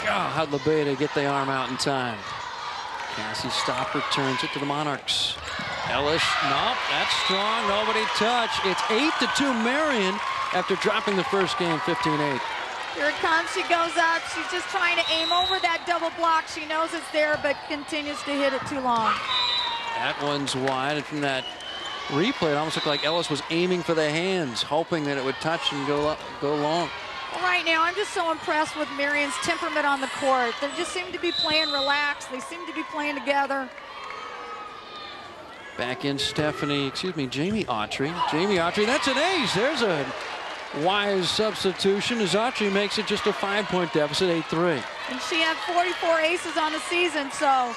God, how'd Labeda get the arm out in time? Cassie Stopper turns it to the Monarchs. Ellis, nope, that's strong, nobody touched. It's 8-2 Marian after dropping the first game 15-8. Here it comes, she goes up. She's just trying to aim over that double block. She knows it's there, but continues to hit it too long. That one's wide, and from that replay, it almost looked like Ellis was aiming for the hands, hoping that it would touch and go long. Well, right now, I'm just so impressed with Marian's temperament on the court. They just seem to be playing relaxed. They seem to be playing together. Back in Jamie Autry. Jamie Autry, that's an ace. There's a wise substitution as Autry makes it just a 5-point deficit, 8-3. And she had 44 aces on the season, so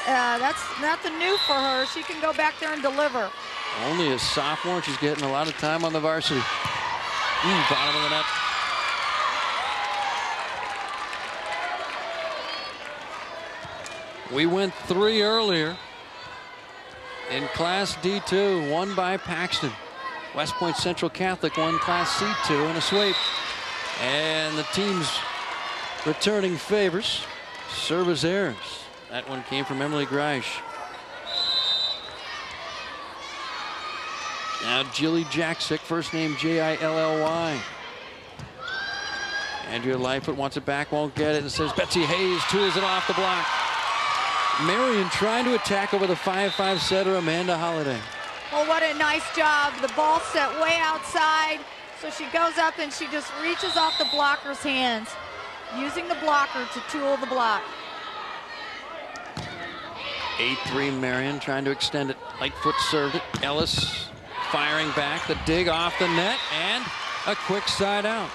that's nothing new for her. She can go back there and deliver. Only a sophomore. She's getting a lot of time on the varsity. Bottom of the net. We went 3 earlier in Class D2, won by Paxton. West Point Central Catholic won Class C2 in a sweep. And the team's returning favors, service errors. That one came from Emily Greisch. Now Jilly Jaksic, first name Jilly. Andrea Lightfoot wants it back, won't get it, and says Betsy Hayes tools it off the block. Marian trying to attack over the 5-5 setter Amanda Holliday. Well, what a nice job. The ball set way outside, so she goes up and she just reaches off the blocker's hands, using the blocker to tool the block. 8-3 Marian trying to extend it. Lightfoot served it. Ellis firing back. The dig off the net and a quick side out.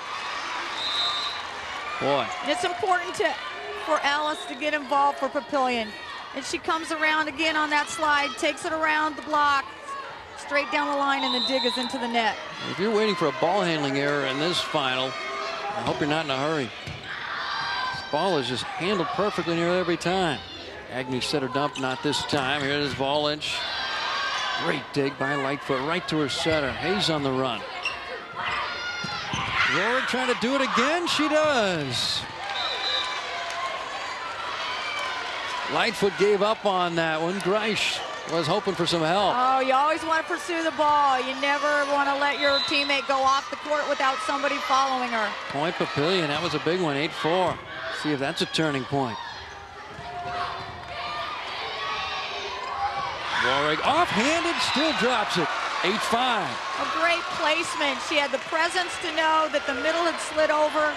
Boy. And it's important for Ellis to get involved for Papillion. And she comes around again on that slide, takes it around the block, straight down the line, and the dig is into the net. If you're waiting for a ball handling error in this final, I hope you're not in a hurry. This ball is just handled perfectly near every time. Agnew set her dump, not this time. Here it is Volage. Great dig by Lightfoot, right to her setter. Hayes on the run. Rohrig trying to do it again. She does. Lightfoot gave up on that one. Greisch was hoping for some help. Oh, you always want to pursue the ball. You never want to let your teammate go off the court without somebody following her. Point Papillion, that was a big one, 8-4. See if that's a turning point. Rohrig offhanded, still drops it. 8-5. A great placement. She had the presence to know that the middle had slid over,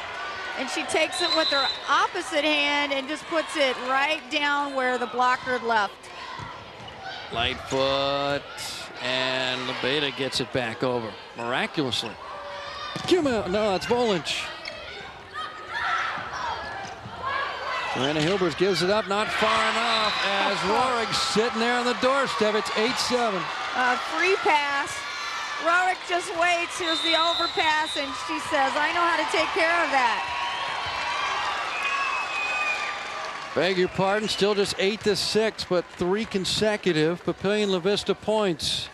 and she takes it with her opposite hand and just puts it right down where the blocker had left. Lightfoot, and LeBeda gets it back over miraculously. No, that's Volage. Joanna Hilbers gives it up, not far enough, as Rohrig sitting there on the doorstep. It's 8-7. Free pass. Rohrig just waits. Here's the overpass, and she says, I know how to take care of that. Beg your pardon, still just 8-6, but 3 consecutive Papillion-La Vista points.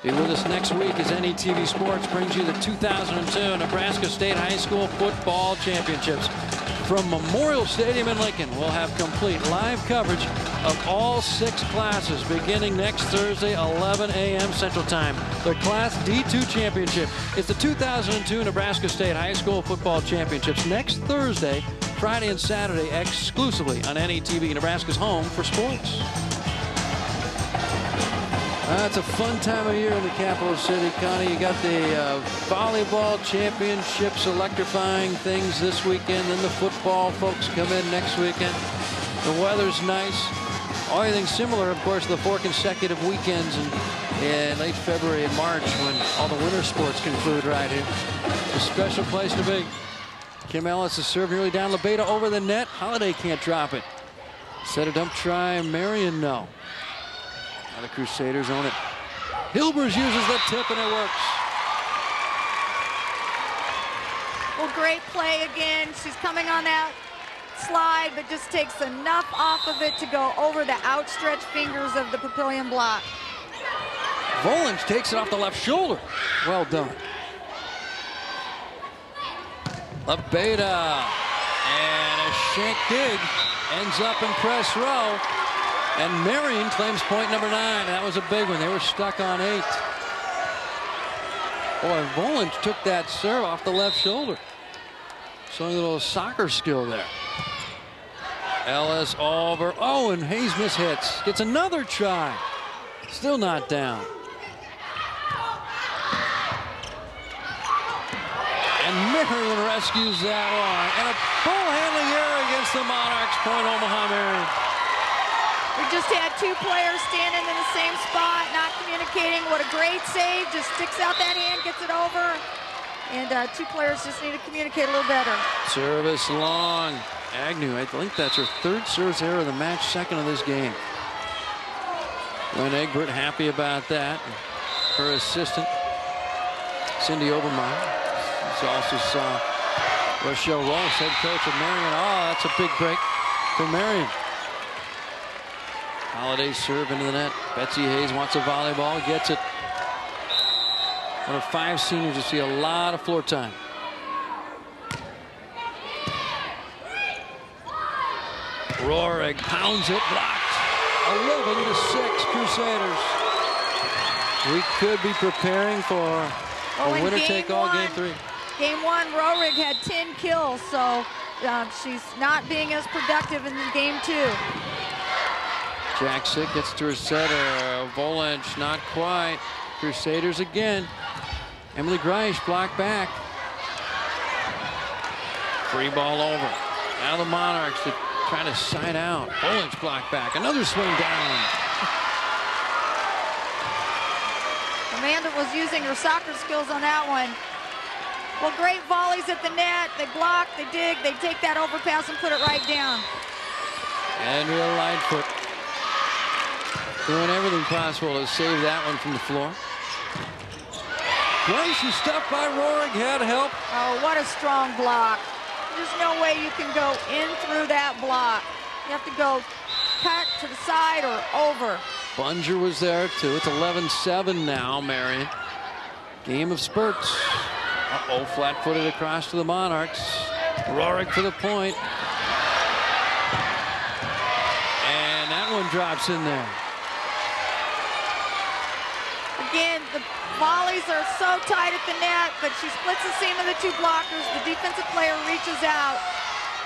Be with us next week as NETV Sports brings you the 2002 Nebraska State High School Football Championships. From Memorial Stadium in Lincoln, we'll have complete live coverage of all 6 classes beginning next Thursday, 11 a.m. Central Time. The Class D2 Championship is the 2002 Nebraska State High School Football Championships next Thursday, Friday and Saturday exclusively on NETV, Nebraska's home for sports. It's a fun time of year in the capital city, Connie. You got the volleyball championships, electrifying things this weekend. Then the football folks come in next weekend. The weather's nice. Everything similar, of course, the 4 consecutive weekends in late February and March when all the winter sports conclude right here. It's a special place to be. Kim Ellis is serving early down. LeBeda over the net. Holliday can't drop it. Set a dump try. Marian, no. Now the Crusaders own it. Hilbers uses the tip and it works. Well, great play again. She's coming on that slide, but just takes enough off of it to go over the outstretched fingers of the Papillion block. Volage takes it off the left shoulder. Well done. LeBeda, and a shank dig ends up in press row. And Marian claims point number 9. That was a big one. They were stuck on 8. Boy, Volage took that serve off the left shoulder. Showing a little soccer skill there. Ellis over. Oh, and Hayes mishits. Gets another try. Still not down. And Marian rescues that one. And a ball handling error against the Monarchs. Point Omaha Marian. We just had two players standing in the same spot, not communicating. What a great save. Just sticks out that hand, gets it over. And two players just need to communicate a little better. Service long. Agnew, I think that's her third service error of the match, second of this game. Lynn Egbert happy about that. Her assistant, Cindy Obermeyer. She also saw Rochelle Ross, head coach of Marian. Oh, that's a big break for Marian. Holiday serve into the net. Betsy Hayes wants a volleyball, gets it. One of 5 seniors to see a lot of floor time. Rohrig pounds it, blocked. 11-6 Crusaders. We could be preparing for a winner-take-all game 3. Game 1, Rohrig had 10 kills, so she's not being as productive in game 2. Jaksic gets to her setter. Volanch not quite. Crusaders again. Emily Greisch blocked back. Free ball over. Now the Monarchs trying to side out. Volanch blocked back. Another swing down. Amanda was using her soccer skills on that one. Well, great volleys at the net. They block, they dig, they take that overpass and put it right down. Andrea Lightfoot doing everything possible to save that one from the floor. Greisch is stuffed by Rohrig. Had help. Oh, what a strong block. There's no way you can go in through that block. You have to go cut to the side or over. Bunger was there too. It's 11-7 now, Marian. Game of spurts. Uh-oh, flat-footed across to the Monarchs. Rohrig for the point. And that one drops in there. Again, the volleys are so tight at the net, but she splits the seam of the two blockers. The defensive player reaches out.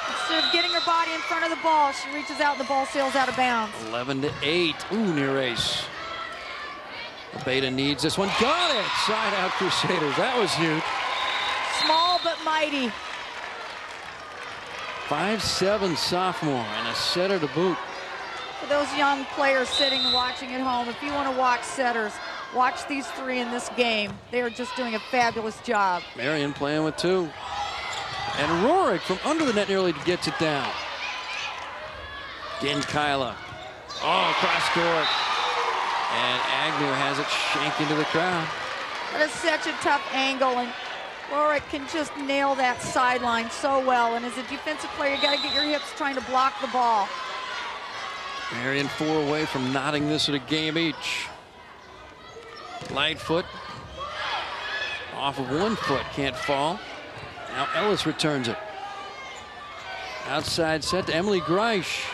Instead of getting her body in front of the ball, she reaches out and the ball sails out of bounds. 11-8. Ooh, near ace. Beta needs this one. Got it! Side out Crusaders. That was huge. Small but mighty. 5'7" sophomore and a setter to boot. For those young players sitting and watching at home, if you want to watch setters, watch these 3 in this game. They are just doing a fabulous job. Marian playing with 2. And Rohrig from under the net nearly gets it down. Again, Kyla. Oh, cross court. And Agnew has it shanked into the crowd. That is such a tough angle, and Rohrig can just nail that sideline so well. And as a defensive player, you got to get your hips trying to block the ball. Marian 4 away from knotting this at a game each. Lightfoot off of 1 foot, can't fall. Now Ellis returns it. Outside set to Emily Greisch.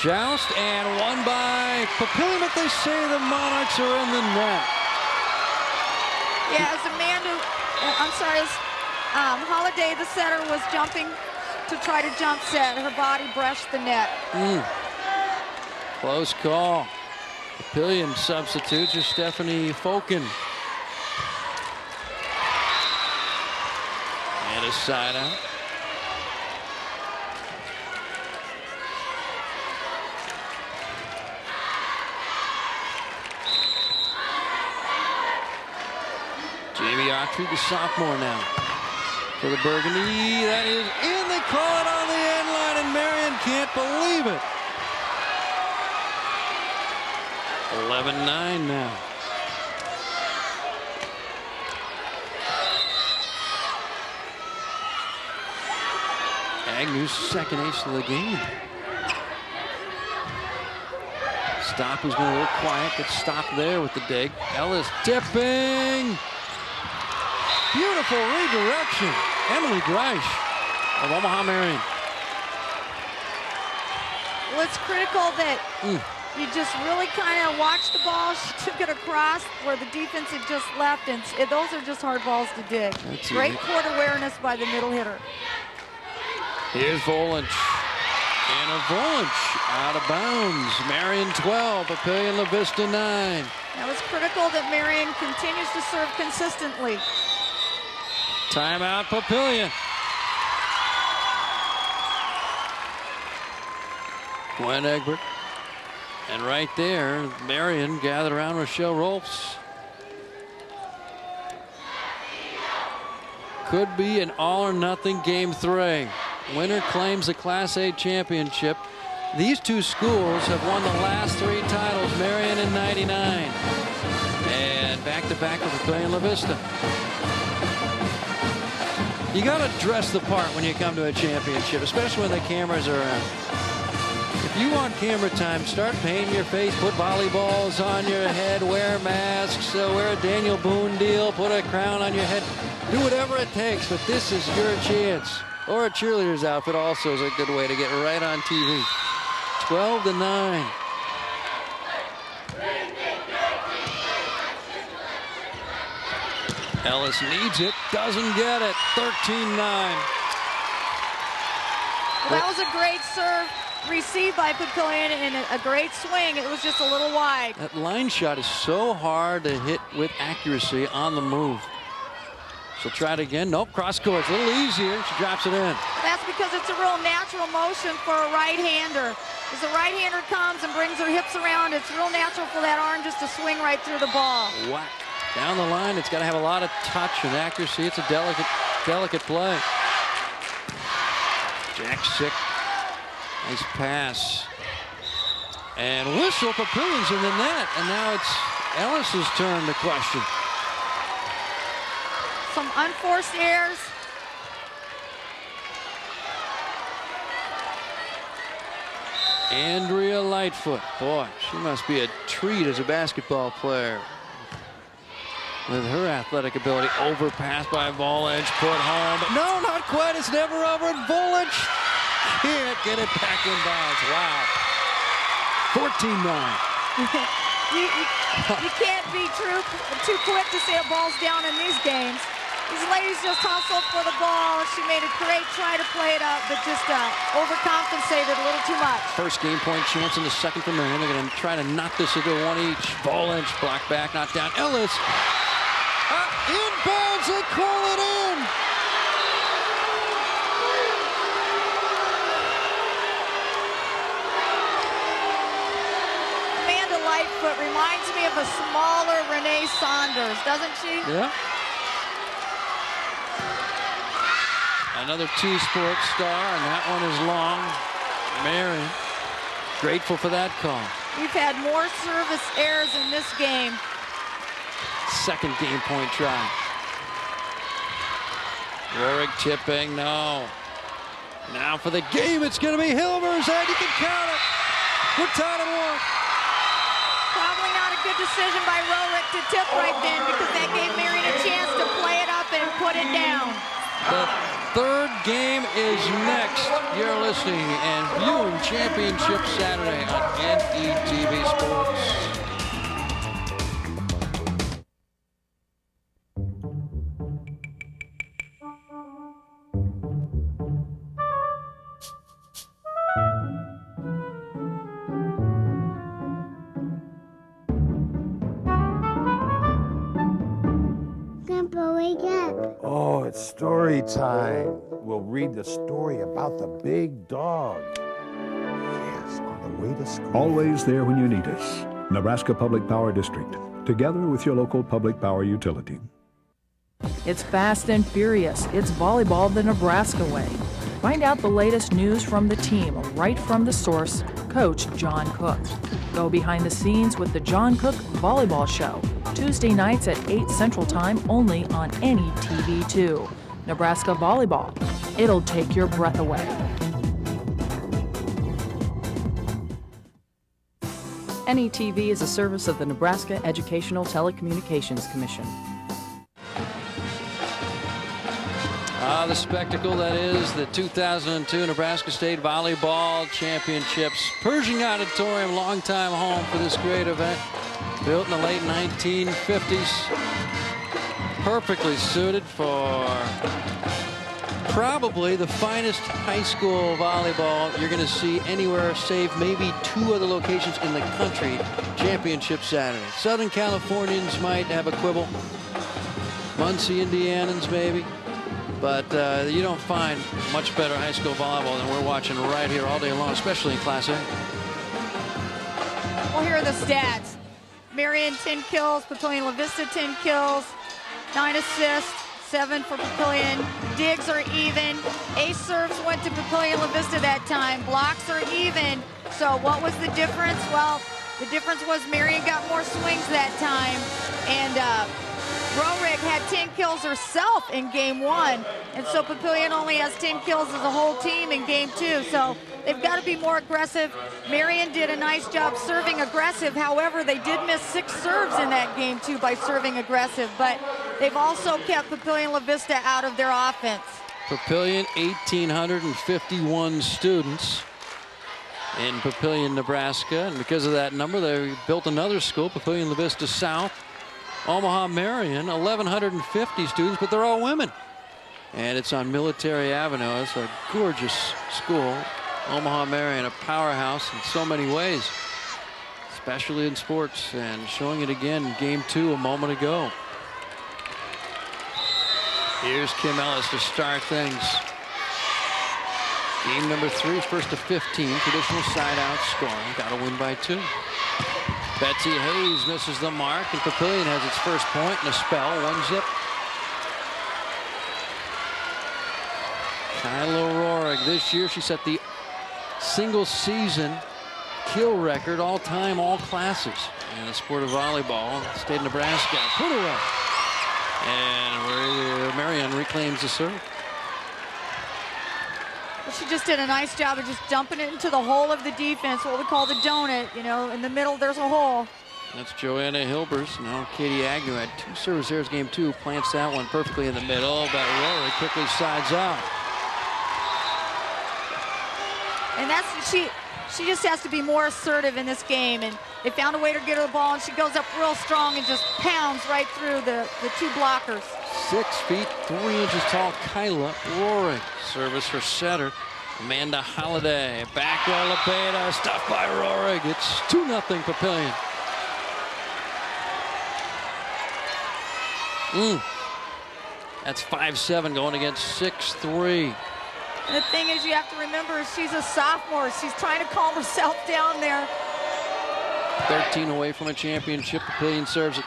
Joust and won by Papillion, but they say the Monarchs are in the net. Yeah, as Holiday, the setter, was jumping to try to jump set. Her body brushed the net. Close call. Papillion substitutes are Stephanie Folken. And a side out. Jamie Autry, the sophomore now. For the Burgundy, that is in. They call it on the end line, and Marian can't believe it. 11-9 now. Agnew's second ace of the game. Stop was going to look quiet, but stopped there with the dig. Ellis tipping. Beautiful redirection. Emily Greisch of Omaha Marian. Well, it's critical that You just really kind of watched the ball. She took it across where the defense had just left, and those are just hard balls to dig. That's Great easy. court awareness by the middle hitter. Here's Volanch. And a Volanch out of bounds. Marian 12, Papillion-La Vista 9. Now it's critical that Marian continues to serve consistently. Timeout, Papillion. Gwen Egbert. And right there, Marian gathered around Rochelle Rolfs. Could be an all-or-nothing game 3. Winner claims the Class A championship. These two schools have won the last 3 titles, Marian in '99. And back-to-back with Papillion-La Vista. You got to dress the part when you come to a championship, especially when the cameras are around. If you want camera time, start painting your face, put volleyballs on your head, wear masks, wear a Daniel Boone deal, put a crown on your head. Do whatever it takes, but this is your chance. Or a cheerleader's outfit also is a good way to get right on TV. 12-9. Ellis needs it, doesn't get it. 13-9. Well, that was a great serve received by Papillion and a great swing. It was just a little wide. That line shot is so hard to hit with accuracy on the move. She'll try it again. Nope, cross court. A little easier. She drops it in. That's because it's a real natural motion for a right-hander. As the right-hander comes and brings her hips around, it's real natural for that arm just to swing right through the ball. Whack. Down the line, it's got to have a lot of touch and accuracy. It's a delicate play. Jack Sick. Nice pass. And whistle. Papillion's in the net. And now it's Ellis's turn to question. Some unforced errors. Andrea Lightfoot. Boy, she must be a treat as a basketball player. With her athletic ability, overpassed by Volanch, put home. But no, not quite. It's never over. And Volanch can't get it back in bounds. Wow. 14-9. You can't be too quick to say a ball's down in these games. These ladies just hustled for the ball. She made a great try to play it up, but just overcompensated a little too much. First game point chance in the second for Marian. They're going to try to knock this into one each. Volanch blocked back, knocked down. Ellis. Inbounds, they call it in. Amanda Lightfoot reminds me of a smaller Renee Saunders, doesn't she? Yeah. Another T-Sport star, and that one is long. Marian, grateful for that call. We've had more service errors in this game. Second game point try. Warwick tipping, no. Now for the game, it's going to be Hilvers, and you can count it. We're tied at 1. Probably not a good decision by Warwick to tip right then, because that gave Marian a chance to play it up and put it down. The third game is next. You're listening and viewing Championship Saturday on NETV Sports. Oh, it's story time. We'll read the story about the big dog. Yes, on the way to school. Always there when you need us. Nebraska Public Power District, together with your local public power utility. It's fast and furious. It's volleyball the Nebraska way. Find out the latest news from the team right from the source, Coach John Cook. Go behind the scenes with the John Cook Volleyball Show, Tuesday nights at 8 Central Time only on NETV2. Nebraska Volleyball. It'll take your breath away. NETV is a service of the Nebraska Educational Telecommunications Commission. The spectacle that is the 2002 Nebraska State Volleyball Championships. Pershing Auditorium, longtime home for this great event. Built in the late 1950s. Perfectly suited for probably the finest high school volleyball you're going to see anywhere, save maybe 2 other locations in the country. Championship Saturday. Southern Californians might have a quibble. Muncie Indianans maybe. But you don't find much better high school volleyball than we're watching right here all day long, especially in Class A. Well, here are the stats. Marian 10 kills, Papillion-La Vista 10 kills, 9 assists, 7 for Papillion. Digs are even. Ace serves went to Papillion-La Vista that time. Blocks are even. So what was the difference? Well, the difference was Marian got more swings that time. And Roehrig had 10 kills herself in game 1. And so Papillion only has 10 kills as a whole team in game 2. So they've got to be more aggressive. Marian did a nice job serving aggressive. However, they did miss 6 serves in that game 2 by serving aggressive. But they've also kept Papillion-La Vista out of their offense. Papillion, 1,851 students in Papillion, Nebraska. And because of that number, they built another school, Papillion-La Vista South. Omaha Marian, 1,150 students, but they're all women. And it's on Military Avenue. It's a gorgeous school. Omaha Marian, a powerhouse in so many ways, especially in sports, and showing it again in game 2 a moment ago. Here's Kim Ellis to start things. Game number 3, first to 15, traditional side-out scoring. Got to win by 2. Betsy Hayes misses the mark, and Papillion has its first point in a spell, 1-0. Kyla Roehrig, this year she set the single season kill record all time, all classes in the sport of volleyball. State of Nebraska, put away. And Marian reclaims the serve. She just did a nice job of just dumping it into the hole of the defense, what we call the donut. You know, in the middle there's a hole. That's Joanna Hilbers. Now Katie Agnew had 2 serves there. Game 2, plants that one perfectly in the middle, but Roehrig quickly sides out. And that's, she just has to be more assertive in this game, and they found a way to get her the ball, and she goes up real strong and just pounds right through the 2 blockers. 6 feet 3 inches tall Kyla Roehrig. Service for setter Amanda Holliday. Back roll of Beta, stuffed by Roehrig. It's 2-0 Papillion. That's 5-7 going against 6-3. And the thing is, you have to remember, she's a sophomore. She's trying to calm herself down there. 13 away from a championship. Papillion serves it.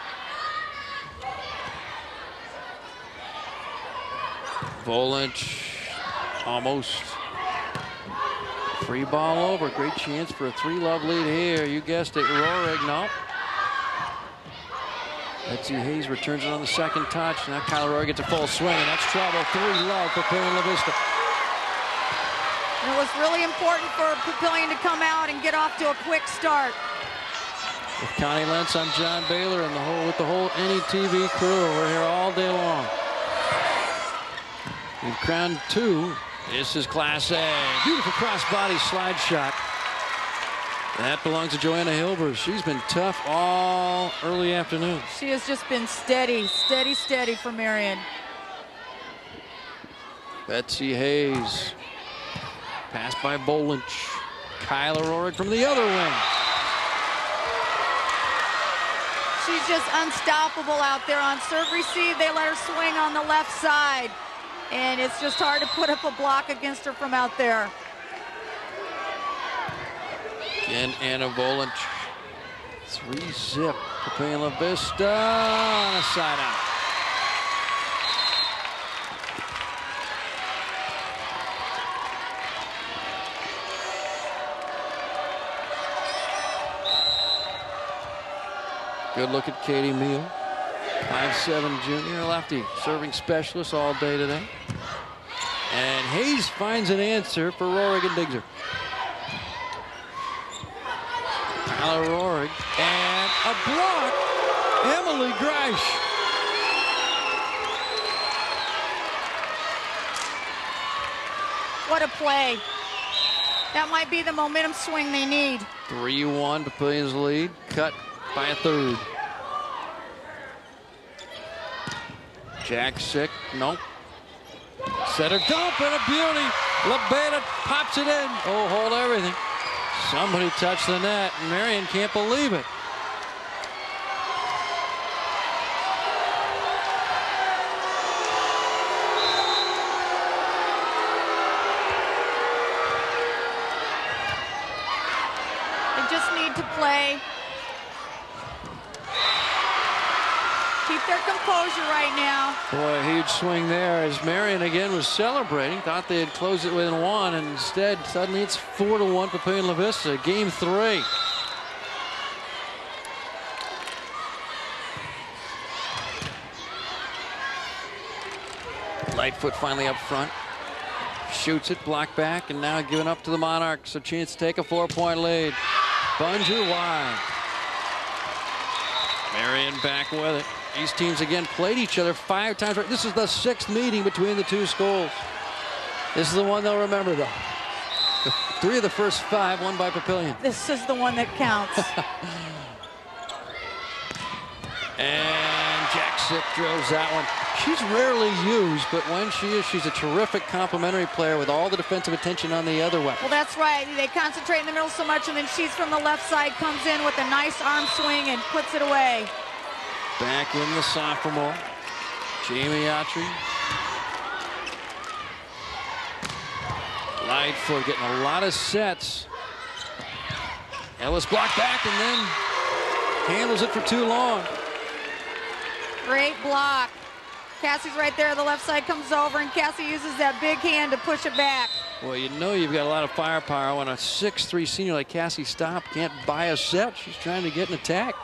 Vollich, almost. Free ball over. Great chance for a 3-love lead here. You guessed it, Roehrig. No. Betsy Hayes returns it on the second touch. Now Kyla Roehrig gets a full swing, and that's trouble. 3-love for Papillion-La Vista. And it was really important for Papillion to come out and get off to a quick start. With Connie Lentz, I'm John Baylor, and with the whole NETV crew. We're here all day long. In round 2, this is Class A. Beautiful cross-body slide shot. That belongs to Joanna Hilbers. She's been tough all early afternoon. She has just been steady, steady, steady for Marian. Betsy Hayes. Pass by Bolinch. Kyla Roehrig from the other wing. She's just unstoppable out there on serve receive. They let her swing on the left side. And it's just hard to put up a block against her from out there. Again, Anna Bolinch. 3-zip. Papillion-La Vista on a side out. Good look at Katie Meal. 5'7" junior lefty, serving specialist all day today. And Hayes finds an answer for Roehrig and Digger. Kyla Roehrig, and a block. Emily Greisch. What a play. That might be the momentum swing they need. 3-1, Papillion's lead, cut by a third. Jack sick, nope. Setter dump and a beauty. LaVista pops it in. Oh, hold everything. Somebody touched the net. Marian can't believe it. They just need to play. Keep their composure right now. Boy, a huge swing there as Marian again was celebrating. Thought they had closed it within one, and instead, suddenly it's 4-1 Papillion-La Vista. Game 3. Lightfoot finally up front. Shoots it, blocked back, and now giving up to the Monarchs. A chance to take a 4-point lead. Bunger wide. Marian back with it. These teams again played each other 5 times. This is the 6th meeting between the two schools. This is the one they'll remember, though. 3 of the first 5 won by Papillion. This is the one that counts. And Jack Sick drills that one. She's rarely used, but when she is, she's a terrific complementary player with all the defensive attention on the other weapon. Well, that's right. They concentrate in the middle so much, and then she's from the left side, comes in with a nice arm swing and puts it away. Back in the sophomore, Jamie Autry. Lightfoot getting a lot of sets. Ellis blocked back and then handles it for too long. Great block. Cassie's right there. The left side comes over, and Cassie uses that big hand to push it back. Well, you know you've got a lot of firepower when a 6'3" senior like Cassie Stopp can't buy a set. She's trying to get an attack.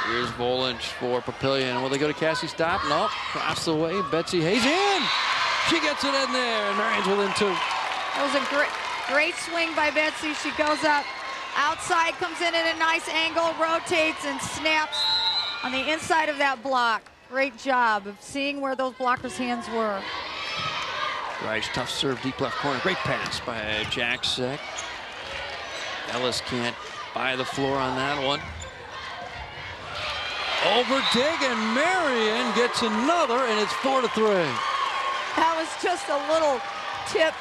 Here's Volange for Papillion. Will they go to Cassie Stopp? Nope. Across the way, Betsy Hayes in. She gets it in there, and Marian's within 2. That was a great swing by Betsy. She goes up outside, comes in at a nice angle, rotates, and snaps on the inside of that block. Great job of seeing where those blockers' hands were. Rice, tough serve, deep left corner. Great pass by Jack Sick. Ellis can't buy the floor on that one. Over dig, and Marian gets another, and it's 4-3. That was just a little tip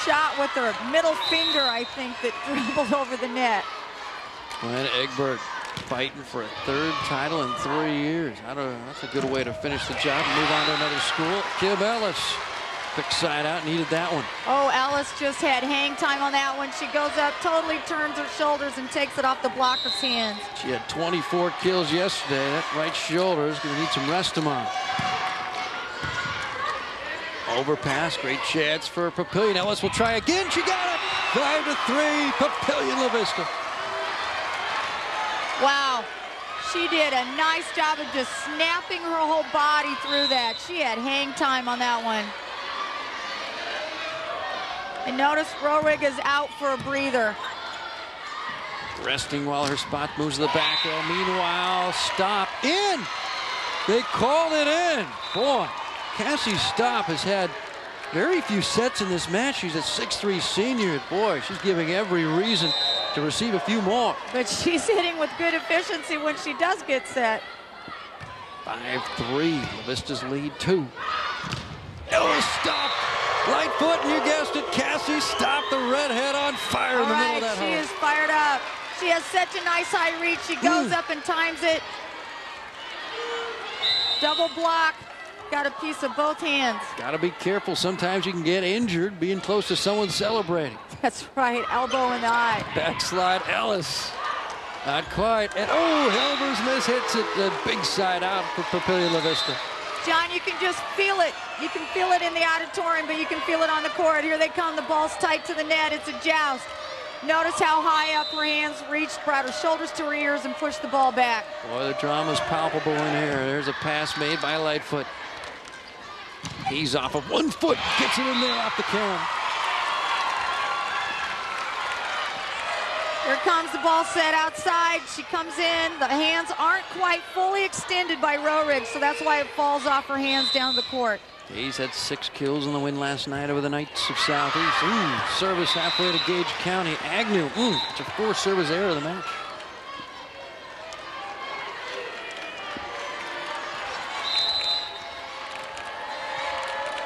shot with her middle finger, I think, that dribbled over the net. Glenn Egbert fighting for a 3rd title in 3 years. That's a good way to finish the job and move on to another school. Kim Ellis, quick side out, needed that one. Oh, Ellis just had hang time on that one. She goes up, totally turns her shoulders and takes it off the blocker's hands. She had 24 kills yesterday. That right shoulder is going to need some rest tomorrow. Overpass, great chance for Papillion. Ellis will try again. She got it. 5-3, Papillion-La Vista. Wow, she did a nice job of just snapping her whole body through that. She had hang time on that one. And notice Rohrig is out for a breather. Resting while her spot moves to the back row. Meanwhile, Stopp in. They called it in. Boy, Cassie Stopp has had very few sets in this match. She's a 6'3" senior. Boy, she's giving every reason to receive a few more. But she's hitting with good efficiency when she does get set. 5-3, La Vista's lead 2. Ellis Stopp. Lightfoot, and you guessed it, Cassie Stopp, the redhead on fire in the middle of that hole. She is fired up. She has such a nice high reach. She goes up and times it. Double block. Got a piece of both hands. Got to be careful. Sometimes you can get injured being close to someone celebrating. That's right, elbow in the eye. Backslide Ellis. Not quite. And oh, Helvers miss hits it. The big side out for Papillion-La Vista. John, you can just feel it. You can feel it in the auditorium, but you can feel it on the court. Here they come. The ball's tight to the net. It's a joust. Notice how high up her hands reached, brought her shoulders to her ears, and pushed the ball back. Boy, the drama's palpable in here. There's a pass made by Lightfoot. He's off of 1 foot. Gets it in there off the carom. Here comes the ball set outside. She comes in. The hands aren't quite fully extended by Rohrig, so that's why it falls off her hands down the court. Hayes had 6 kills in the win last night over the Knights of Southeast. Ooh, service halfway to Gage County. Agnew, it's a 4th service error of the match.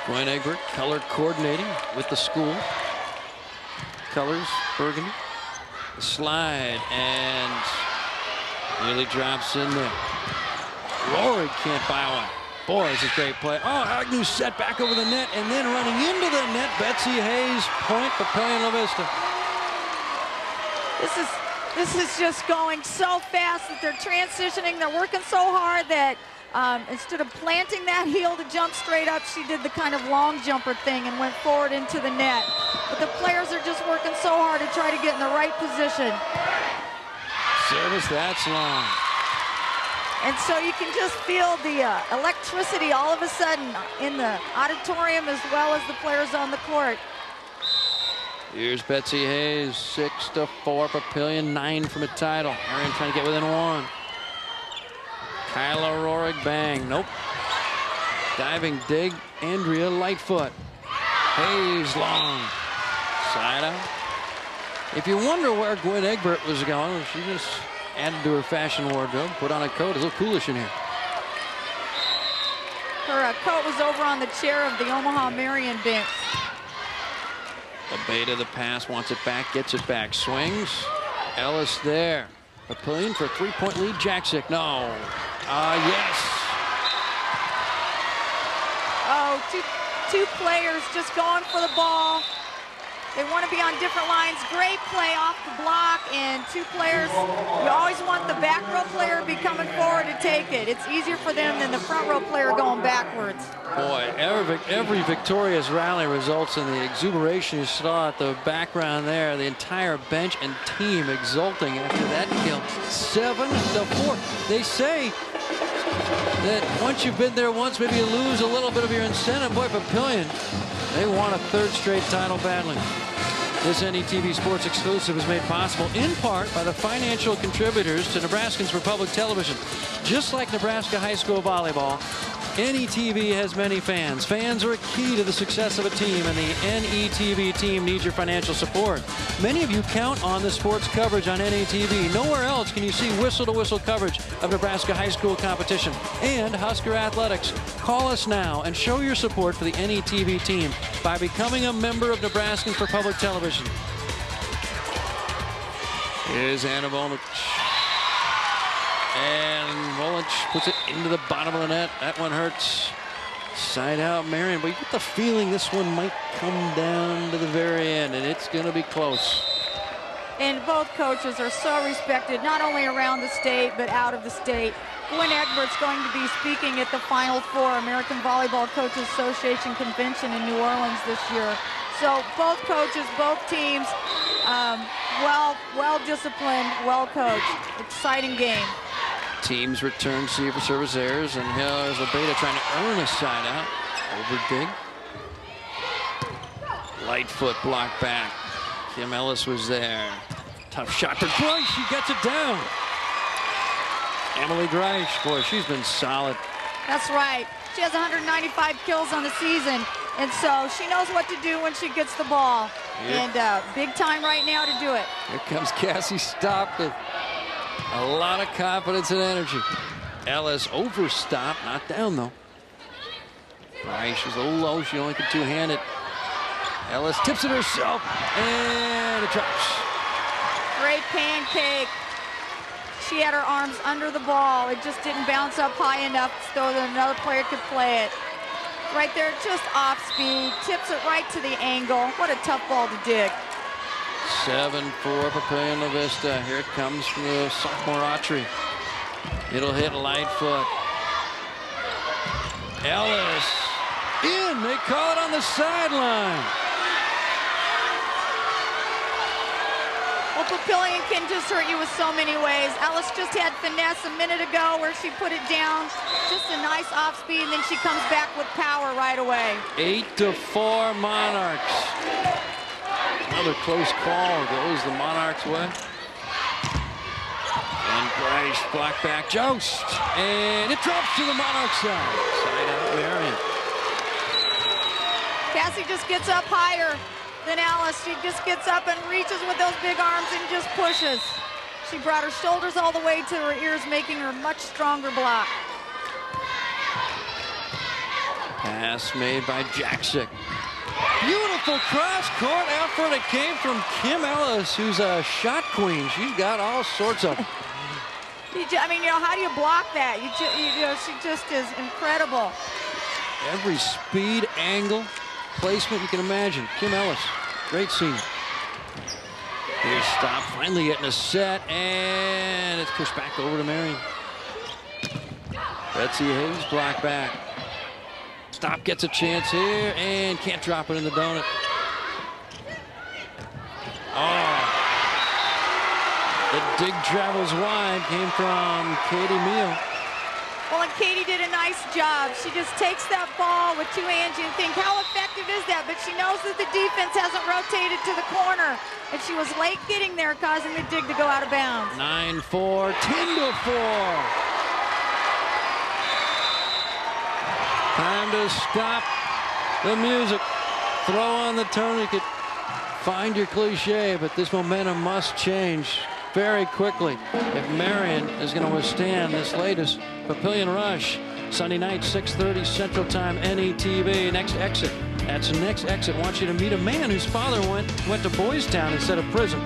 Gwen Egbert, color coordinating with the school. Colors, burgundy. The slide, and nearly drops in there. Rory can't buy one. Boy, it's a great play. Oh, Agnew set back over the net, and then running into the net, Betsy Hayes, point, Papillion-La Vista. This is just going so fast that they're transitioning. They're working so hard that instead of planting that heel to jump straight up, she did the kind of long jumper thing and went forward into the net. But the players are just working so hard to try to get in the right position. Service, that's long. And so you can just feel the electricity all of a sudden in the auditorium as well as the players on the court. Here's Betsy Hayes, 6-4, Papillion, 9 from a title. Marian trying to get within 1. Kyla Rorig, bang, nope. Diving dig, Andrea Lightfoot. Hayes long, side out. If you wonder where Gwen Egbert was going, she just added to her fashion wardrobe, put on a coat. It's a little coolish in here. Her coat was over on the chair of the Omaha Marian bench. The bait of the pass, wants it back, gets it back, swings. Ellis there. Papillion for a 3-point lead. Jaksic, no. Yes. Oh, two players just going for the ball. They want to be on different lines. Great play off the block, and 2 players. You always want the back row player to be coming forward to take it. It's easier for them than the front row player going backwards. Boy, every victorious rally results in the exuberation you saw at the background there. The entire bench and team exulting after that kill. 7-4. They say that once you've been there once, maybe you lose a little bit of your incentive. Boy, Papillion, they want a 3rd straight title badly. This NETV Sports exclusive is made possible in part by the financial contributors to Nebraskans for Public Television. Just like Nebraska High School Volleyball, NETV has many fans. Fans are a key to the success of a team, and the NETV team needs your financial support. Many of you count on the sports coverage on NETV. Nowhere else can you see whistle-to-whistle coverage of Nebraska high school competition and Husker athletics. Call us now and show your support for the NETV team by becoming a member of Nebraskans for Public Television. Here's Anna Volnich. And Volnich puts it into the bottom of the net. That one hurts. Side out Marian, but you get the feeling this one might come down to the very end, and it's going to be close. And both coaches are so respected, not only around the state, but out of the state. Gwen Egbert's going to be speaking at the Final Four American Volleyball Coaches Association Convention in New Orleans this year. So both coaches, both teams, well-disciplined, well-coached. Exciting game. Teams return service errors, and here's Labeta trying to earn a side out. Over dig. Lightfoot blocked back. Kim Ellis was there. Tough shot for Grice. She gets it down. Emily Grice, boy, she's been solid. That's right. She has 195 kills on the season, and so she knows what to do when she gets the ball. And big time right now to do it. Here comes Cassie Stockton. A lot of confidence and energy. Ellis overstop, not down though. Grice was a little low. She only could two-hand it. Ellis tips it herself, and it drops. Great pancake. She had her arms under the ball. It just didn't bounce up high enough so that another player could play it. Right there, just off speed, tips it right to the angle. What a tough ball to dig. 7-4 Papillion-La Vista. Here it comes from the sophomore Autry. It'll hit Lightfoot. Ellis in. They call it on the sideline. Well, Papillion can just hurt you with so many ways. Ellis just had finesse a minute ago where she put it down. Just a nice off speed, and then she comes back with power right away. 8-4 Monarchs. Another close call goes the Monarchs' way. And Grice block back, joust, and it drops to the Monarchs' side. Side out Marian. Cassie just gets up higher than Alice. She just gets up and reaches with those big arms and just pushes. She brought her shoulders all the way to her ears, making her much stronger block. Pass made by Jaksic. Beautiful cross-court effort. It came from Kim Ellis, who's a shot queen. She's got all sorts of... I mean, how do you block that? She just is incredible. Every speed, angle, placement you can imagine. Kim Ellis, great senior. Here's stop, finally getting a set, and it's pushed back over to Marian. Betsy Hayes blocked back. Stop gets a chance here and can't drop it in the donut. Oh. The dig travels wide, came from Katie Meal. Well, and Katie did a nice job. She just takes that ball with two hands. You think, how effective is that? But she knows that the defense hasn't rotated to the corner. And she was late getting there, causing the dig to go out of bounds. 9-4, 10-4. Time to stop the music. Throw on the tourniquet. Find your cliche, but this momentum must change very quickly if Marian is going to withstand this latest Papillion rush. Sunday night, 6:30 Central Time, NETV. Next exit. That's the next exit. Wants you to meet a man whose father went to Boys Town instead of prison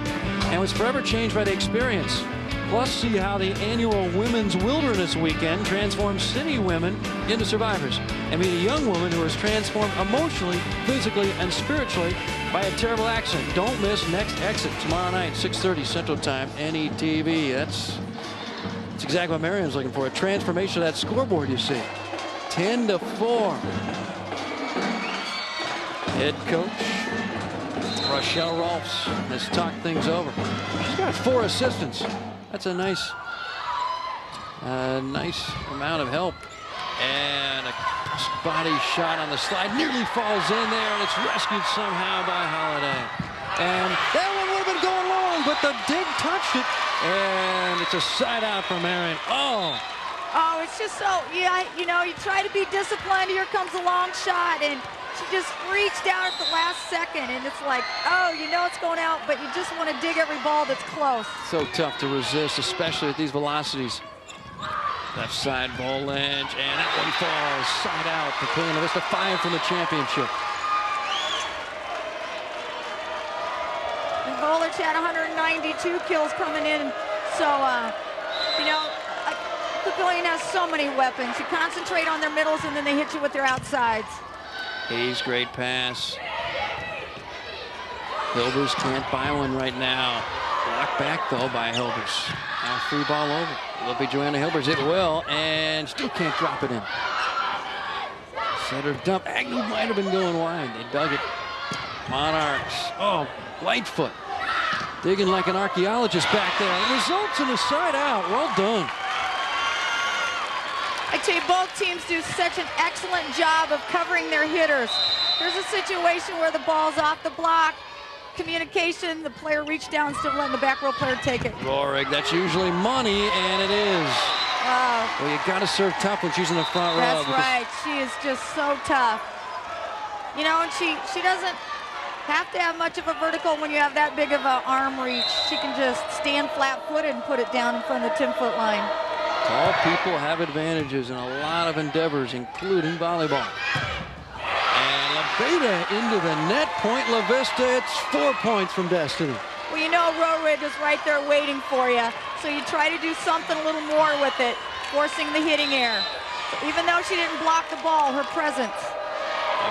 and was forever changed by the experience. Plus, see how the annual Women's Wilderness Weekend transforms city women into survivors. And meet a young woman who is transformed emotionally, physically, and spiritually by a terrible accident. Don't miss Next Exit tomorrow night, 6:30 Central Time, NETV. That's exactly what Marian's looking for, a transformation of that scoreboard you see. 10-4. Head coach Rochelle Rolfs has talked things over. She's got 4 assistants. That's a nice amount of help. And a body shot on the slide nearly falls in there, and it's rescued somehow by Holiday. And that one would have been going long, but the dig touched it, and it's a side out for Marian. Oh, it's just so, you try to be disciplined. Here comes a long shot, and she just reached out at the last second, and it's like, it's going out, but you just want to dig every ball that's close. So tough to resist, especially at these velocities. Left side ball lynch, and that one falls side out. Papillion-La Vista 5 from the championship. And Volleyball had 192 kills coming in, so Papillion has so many weapons. You concentrate on their middles, and then they hit you with their outsides. Hayes, great pass. Hilbers can't buy one right now. Blocked back, though, by Hilbers. Now free ball over. It'll be Joanna Hilbers. It will, and still can't drop it in. Center dump. Agnew might have been going wide. They dug it. Monarchs. Oh, Lightfoot. Digging like an archaeologist back there. It results in a side out. Well done. I tell you, both teams do such an excellent job of covering their hitters. There's a situation where the ball's off the block. Communication, the player reached down instead of letting the back row player take it. Rohrig, that's usually money, and it is. Well, you got to serve tough when she's in the front row. That's right. She is just so tough. And she doesn't have to have much of a vertical when you have that big of an arm reach. She can just stand flat-footed and put it down in front of the 10-foot line. Tall people have advantages in a lot of endeavors, including volleyball. And LaVita into the net. Point La Vista. It's 4 points from Destiny. Well, Rohrig is right there waiting for you. So you try to do something a little more with it, forcing the hitting error. Even though she didn't block the ball, her presence.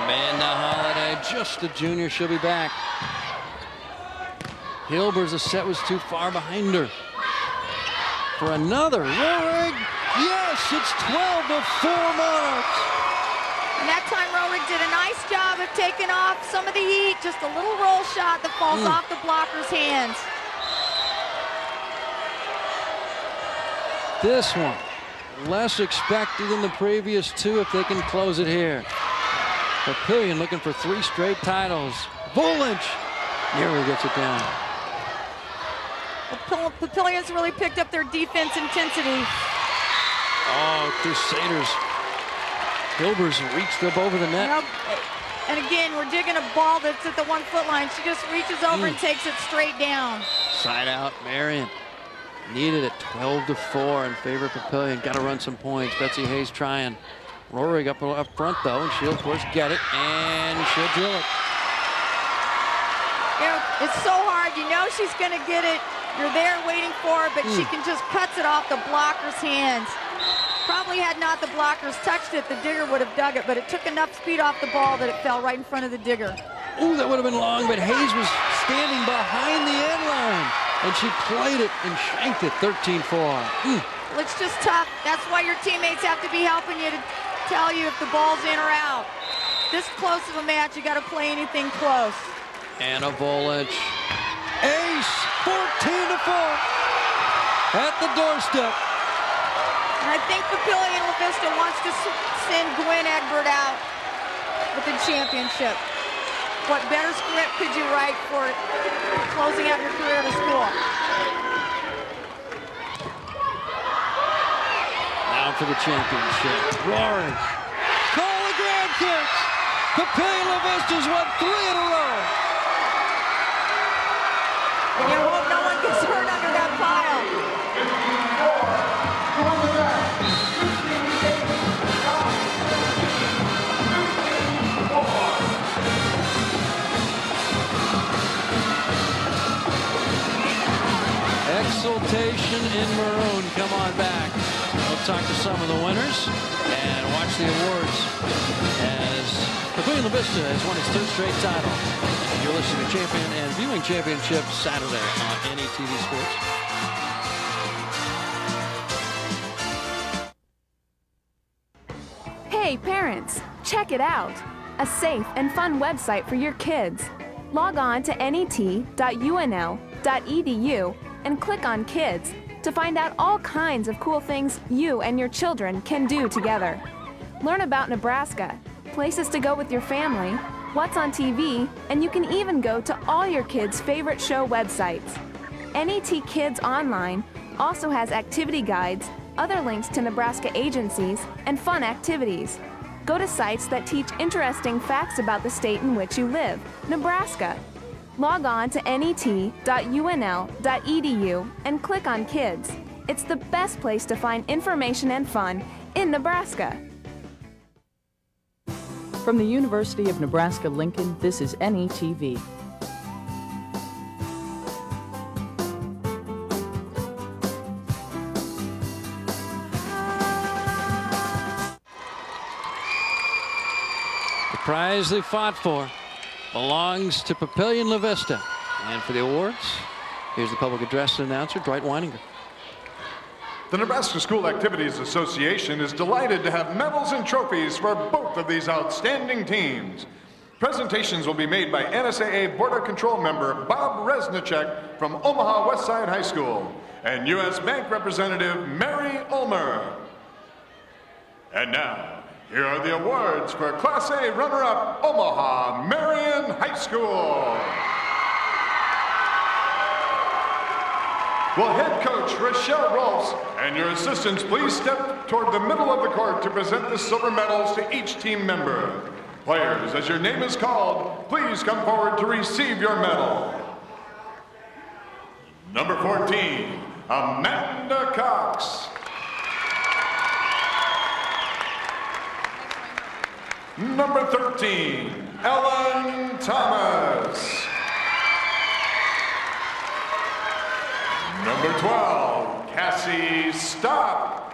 Amanda Holiday, just a junior. She'll be back. Hilbers, the set was too far behind her. For another. Rohrig. Yes, it's 12-4 Monarchs. And that time Rohrig did a nice job of taking off some of the heat. Just a little roll shot that falls off the blocker's hands. This one, less expected than the previous 2 if they can close it here. Papillion looking for 3 straight titles. Volynch nearly gets it down. Papillion's really picked up their defense intensity. Oh, Crusaders. Hilbers reached up over the net. And again, we're digging a ball that's at the 1 foot line. She just reaches over and takes it straight down. Side out, Marian. Needed it 12-4 in favor of Papillion. Got to run some points. Betsy Hayes trying. Rohrig up front though, and she'll of course get it, and she'll drill it. You know, it's so hard. You know she's going to get it. You're there waiting for her, but she can just cuts it off the blocker's hands. Probably had not the blockers touched it, the digger would have dug it, but it took enough speed off the ball that it fell right in front of the digger. Ooh, that would have been long, but Hayes was standing behind the end line, and she played it and shanked it 13-4. Well, it's just tough. That's why your teammates have to be helping you to tell you if the ball's in or out. This close of a match, you got to play anything close. Anna Volich, ace, 14-4 at the doorstep. And I think Papillion-La Vista wants to send Gwen Egbert out with the championship. What better script could you write for closing out your career at a school? Now for the championship. Rohrig. Call the grab kicks. Papillion-La Vista's won 3 in a row. And you hope no one gets hurt under that pile. Exultation in maroon. Come on back. We'll talk to some of the winners and watch the awards as Papillion-La Vista has won its 3rd straight title. And you're listening to Champion and Viewing Championship Saturday on NETV Sports. Hey parents, check it out. A safe and fun website for your kids. Log on to net.unl.edu and click on Kids to find out all kinds of cool things you and your children can do together. Learn about Nebraska, places to go with your family, what's on TV, and you can even go to all your kids' favorite show websites. NET Kids Online also has activity guides, other links to Nebraska agencies, and fun activities. Go to sites that teach interesting facts about the state in which you live, Nebraska. Log on to net.unl.edu and click on Kids. It's the best place to find information and fun in Nebraska. From the University of Nebraska-Lincoln, this is NETV. The prize they fought for belongs to Papillion-La Vista. And for the awards, here's the public address announcer, Dwight Weininger. The Nebraska School Activities Association is delighted to have medals and trophies for both of these outstanding teams. Presentations will be made by NSAA Board of Control member Bob Resnicek from Omaha Westside High School and U.S. Bank Representative Mary Ulmer. And now, here are the awards for Class A runner-up Omaha Marian High School. Will head coach Rochelle Rolfs and your assistants please step toward the middle of the court to present the silver medals to each team member. Players, as your name is called, please come forward to receive your medal. Number 14, Amanda Cox. Number 13, Ellen Thomas. Number 12, Cassie Stopp.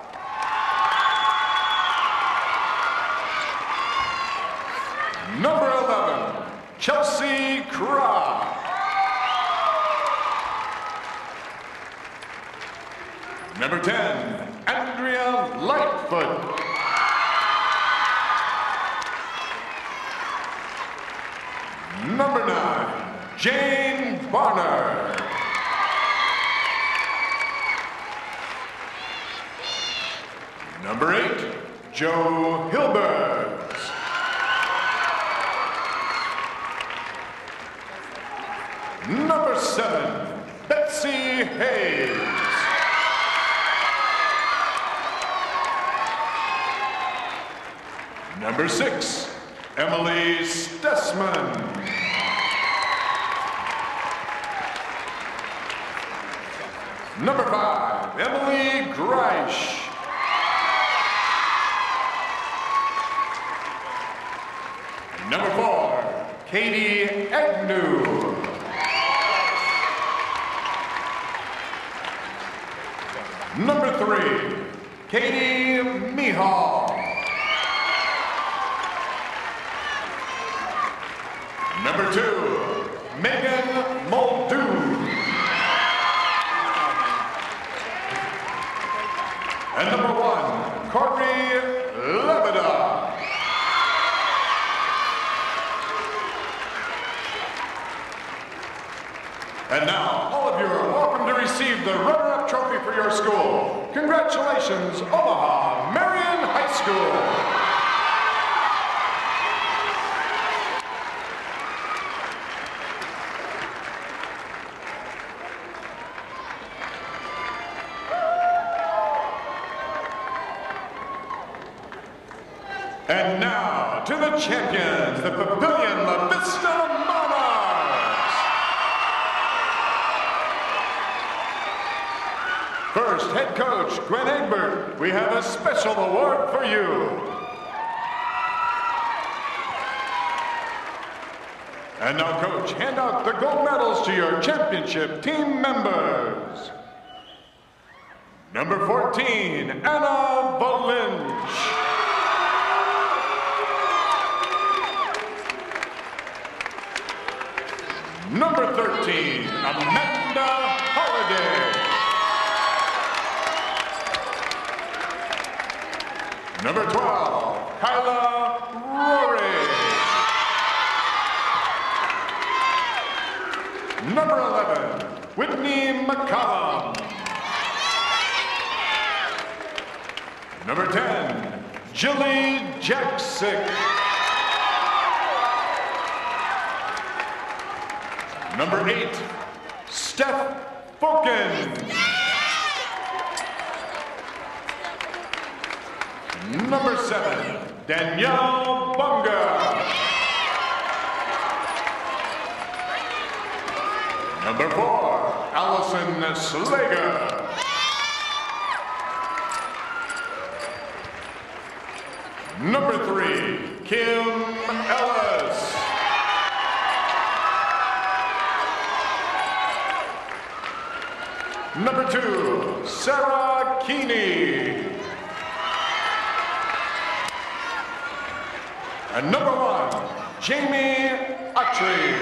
Number 11, Chelsea Kropp. Number 10, Andrea Lightfoot. Number 9, Jane Barner. Number 8, Joe Hilbert. Number 7, Betsy Hayes. Number 6, Emily Stessman. Number 5, Emily Greisch. Number 4, Katie Agnew. Number 3, Katie Mihal. Number 2, Megan Muldoon. And number 1, Corey Lebeda. And now, all of you are welcome to receive the runner-up trophy for your school. Congratulations, Omaha Marian High School. And now, to the champions, the Papillion-La Vista Monarchs. First, head coach Gwen Egbert, we have a special award for you. And now, coach, hand out the gold medals to your championship team members. Number 14, Anna Valinch. Number 13, Amanda Holiday. Number 12, Kyla Rory. Number 11, Whitney McCollum. Number 10, Jilly Jaksick. Number 8, Steph Foken. Number 7, Danielle Bunga. Number 4, Allison Slager. Number 3, Kim Ellis. Number 2, Sarah Keeney. And number 1, Jamie Autry.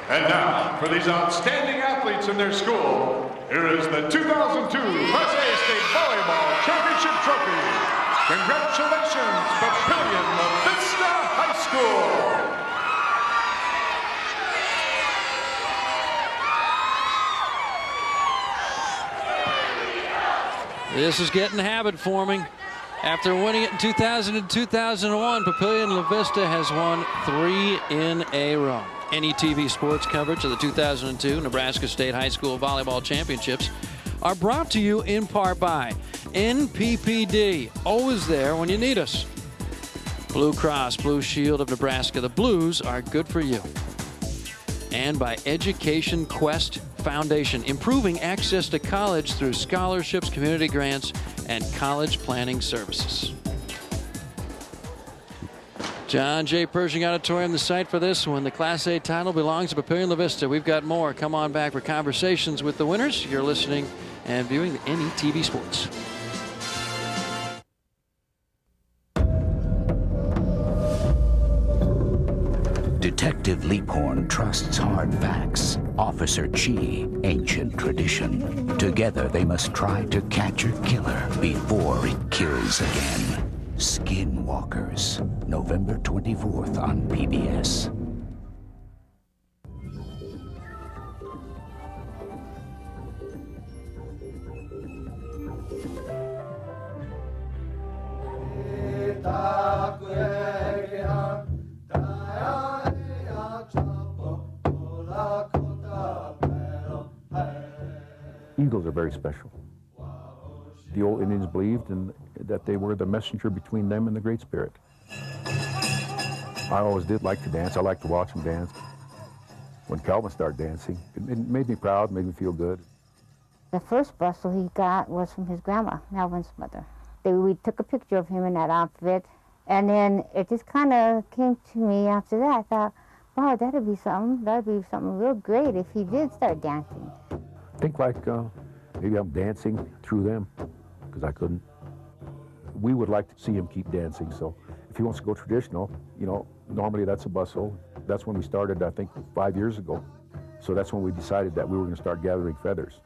And now, for these outstanding athletes in their school, here is the 2002 Class A State Volleyball Championship Trophy. Congratulations, Papillion-La Vista High School. This is getting habit forming. After winning it in 2000 and 2001, Papillion-La Vista has won 3 in a row. NETV sports coverage of the 2002 Nebraska State High School Volleyball Championships are brought to you in part by NPPD, always there when you need us. Blue Cross Blue Shield of Nebraska, the Blues are good for you. And by Education Quest Foundation, improving access to college through scholarships, community grants, and college planning services. John J. Pershing Auditorium, the site for this one. The Class A title belongs to Papillion-La Vista. We've got more. Come on back for conversations with the winners. You're listening and viewing the NETV Sports. Detective Leaphorn trusts hard facts. Officer Chi, ancient tradition. Together they must try to catch a killer before it kills again. Skinwalkers, November 24th on PBS. Eagles are very special. The old Indians believed that they were the messenger between them and the Great Spirit. I always did like to dance. I liked to watch them dance. When Calvin started dancing, it made me proud, made me feel good. The first bustle he got was from his grandma, Melvin's mother. We took a picture of him in that outfit, and then it just kind of came to me after that. I thought, wow, that'd be something real great if he did start dancing. Think like maybe I'm dancing through them, because I couldn't. We would like to see him keep dancing, so if he wants to go traditional, you know, normally that's a bustle. That's when we started, I think, 5 years ago. So that's when we decided that we were going to start gathering feathers.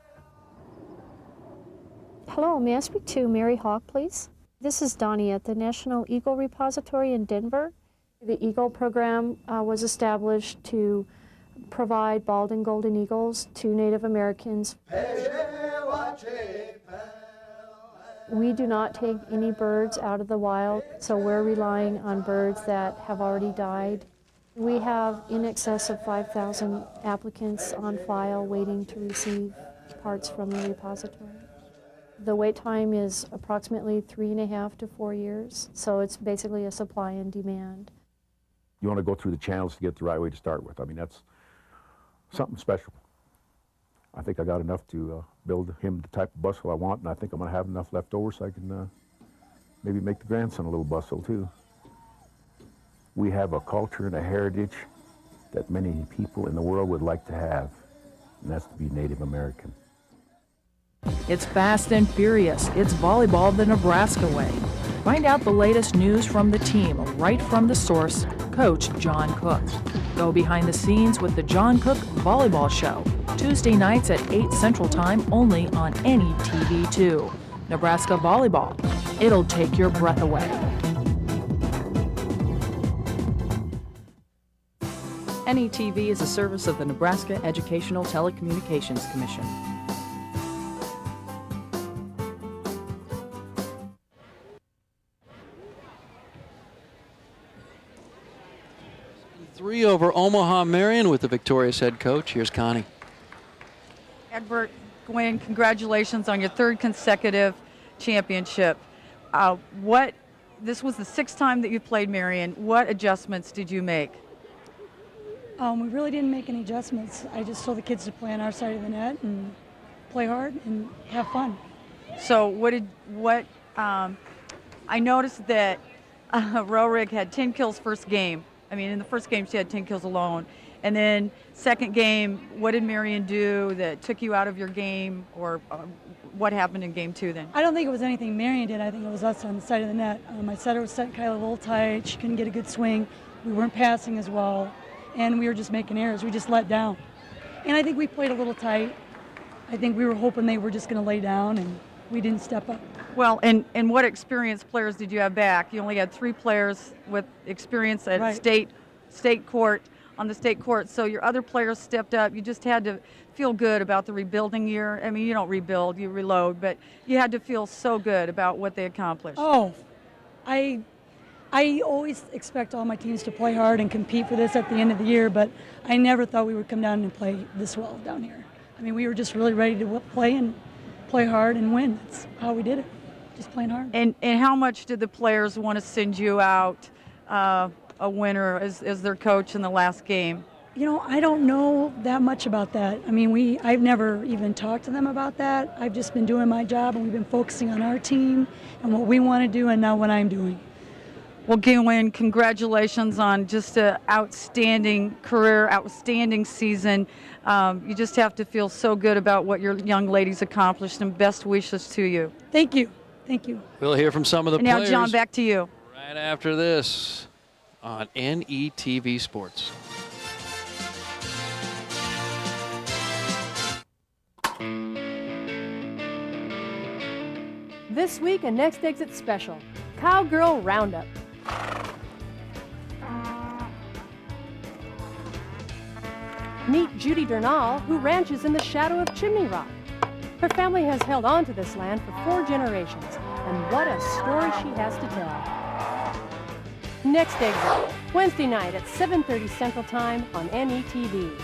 Hello, may I speak to Mary Hawk, please? This is Donnie at the National Eagle Repository in Denver. The Eagle program was established to provide bald and golden eagles to Native Americans. We do not take any birds out of the wild, so we're relying on birds that have already died. We have in excess of 5,000 applicants on file waiting to receive parts from the repository. The wait time is approximately 3.5 to 4 years, so it's basically a supply and demand. You want to go through the channels to get the right way to start with. I mean, that's something special. I think I got enough to build him the type of bustle I want, and I think I'm going to have enough left over so I can maybe make the grandson a little bustle too. We have a culture and a heritage that many people in the world would like to have, and that's to be Native American. It's fast and furious. It's volleyball the Nebraska way. Find out the latest news from the team right from the source, Coach John Cook. Go behind the scenes with the John Cook Volleyball Show, Tuesday nights at 8 Central Time only on NETV2. Nebraska Volleyball. It'll take your breath away. NETV is a service of the Nebraska Educational Telecommunications Commission. Three over Omaha Marian with the victorious head coach. Here's Connie. Egbert, Gwen, congratulations on your third consecutive championship. This was the sixth time that you played Marian. What adjustments did you make? We really didn't make any adjustments. I just told the kids to play on our side of the net and play hard and have fun. So I noticed that Roehrig had 10 kills first game. I mean, in the first game, she had 10 kills alone. And then second game, what did Marian do that took you out of your game, or what happened in game two then? I don't think it was anything Marian did. I think it was us on the side of the net. My setter was setting Kyla a little tight. She couldn't get a good swing. We weren't passing as well, and we were just making errors. We just let down. And I think we played a little tight. I think we were hoping they were just going to lay down, and we didn't step up. Well, and what experienced players did you have back? You only had 3 players with experience at Right. state court, on the state court. So your other players stepped up. You just had to feel good about the rebuilding year. I mean, you don't rebuild, you reload, but you had to feel so good about what they accomplished. Oh, I always expect all my teams to play hard and compete for this at the end of the year, but I never thought we would come down and play this well down here. I mean, we were just really ready to play hard and win. That's how we did it, just playing hard. And how much did the players want to send you out a winner as their coach in the last game? You know, I don't know that much about that. I mean, I've never even talked to them about that. I've just been doing my job, and we've been focusing on our team and what we want to do, and not what I'm doing. Well, Gwen, congratulations on just an outstanding career, outstanding season. You just have to feel so good about what your young ladies accomplished, and best wishes to you. Thank you. Thank you. We'll hear from some of the and players. Now, John, back to you. Right after this on NETV Sports. This week, a Next Exit special, Cowgirl Roundup. Meet Judy Durnall, who ranches in the shadow of Chimney Rock. Her family has held on to this land for 4 generations, and what a story she has to tell. Next Exit, Wednesday night at 7:30 Central Time on NETV.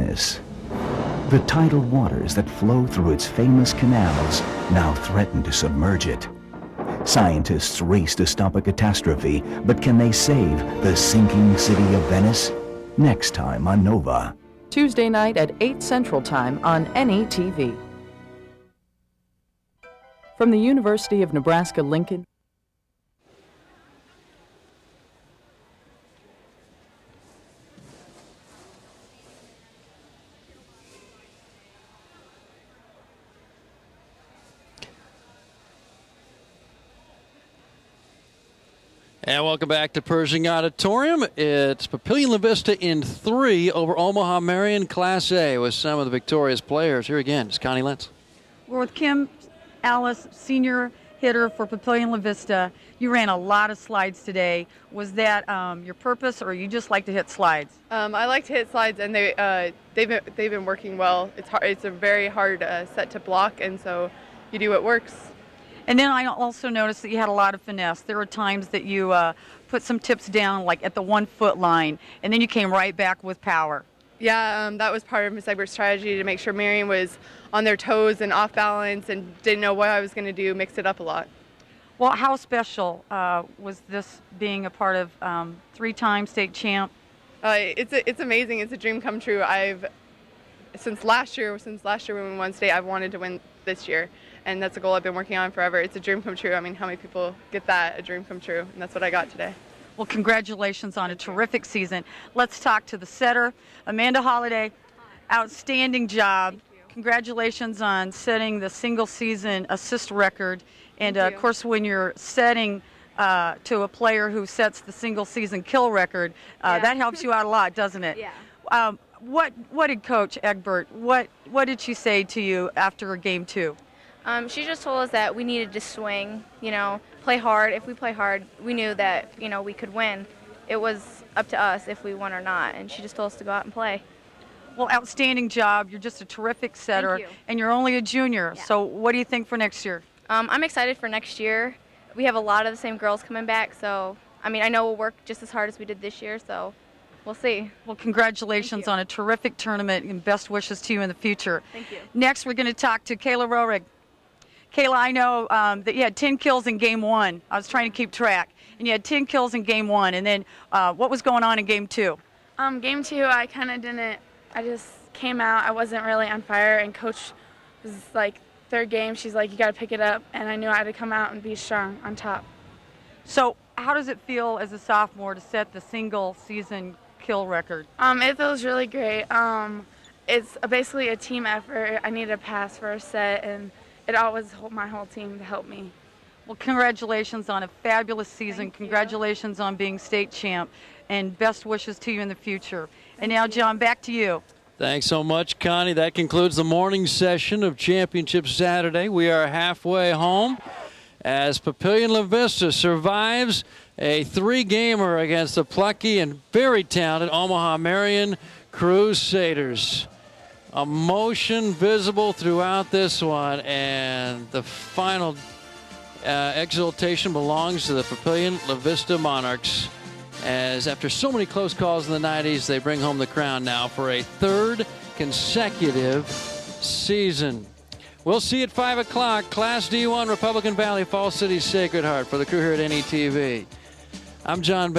Venice. The tidal waters that flow through its famous canals now threaten to submerge it. Scientists race to stop a catastrophe, but can they save the sinking city of Venice? Next time on Nova. Tuesday night at 8 Central Time on NETV. From the University of Nebraska-Lincoln. And welcome back to Pershing Auditorium. It's Papillion-La Vista in 3 over Omaha Marian Class A with some of the victorious players. Here again is Connie Lentz. We're with Kim Alice, senior hitter for Papillion-La Vista. You ran a lot of slides today. Was that your purpose, or you just like to hit slides? I like to hit slides, and they've been working well. It's hard. It's a very hard set to block, and so you do what works. And then I also noticed that you had a lot of finesse. There were times that you put some tips down, like at the 1 foot line, and then you came right back with power. Yeah, that was part of Miss Egbert's strategy to make sure Marian was on their toes and off balance and didn't know what I was going to do, mixed it up a lot. Well, how special was this being a part of 3-time state champ? It's amazing. It's a dream come true. Since last year when we won state, I've wanted to win this year. And that's a goal I've been working on forever. It's a dream come true. I mean, how many people get that, a dream come true? And that's what I got today. Well, congratulations on a terrific season. Let's talk to the setter, Amanda Holliday. Outstanding job. Congratulations on setting the single season assist record. And of course, when you're setting to a player who sets the single season kill record, that helps you out a lot, doesn't it? Yeah. What did Coach Egbert, what did she say to you after game 2? She just told us that we needed to swing, play hard. If we play hard, we knew that, we could win. It was up to us if we won or not, and she just told us to go out and play. Well, outstanding job. You're just a terrific setter, Thank you. And you're only a junior. Yeah. So what do you think for next year? I'm excited for next year. We have a lot of the same girls coming back, so, I know we'll work just as hard as we did this year, so we'll see. Well, congratulations on a terrific tournament, and best wishes to you in the future. Thank you. Next, we're going to talk to Kayla Rohrig. Kayla, I know that you had 10 kills in game 1. I was trying to keep track. And you had 10 kills in game 1. And then what was going on in game 2? Game 2, I kind of didn't. I just came out. I wasn't really on fire. And Coach was like, 3rd game, she's like, you got to pick it up. And I knew I had to come out and be strong on top. So how does it feel as a sophomore to set the single season kill record? It feels really great. It's basically a team effort. I needed a pass for a set, and it always helped my whole team to help me. Well, congratulations on a fabulous season. Congratulations on being state champ, and best wishes to you in the future. And now, John, back to you. Thanks so much, Connie. That concludes the morning session of Championship Saturday. We are halfway home as Papillion-La Vista survives a 3-gamer against the plucky and very talented Omaha Marian Crusaders. Emotion visible throughout this one, and the final exultation belongs to the Papillion-La Vista Monarchs, as after so many close calls in the 90s, they bring home the crown now for a 3rd consecutive season. We'll see at 5 o'clock, Class D1, Republican Valley, Falls City, Sacred Heart. For the crew here at NETV, I'm John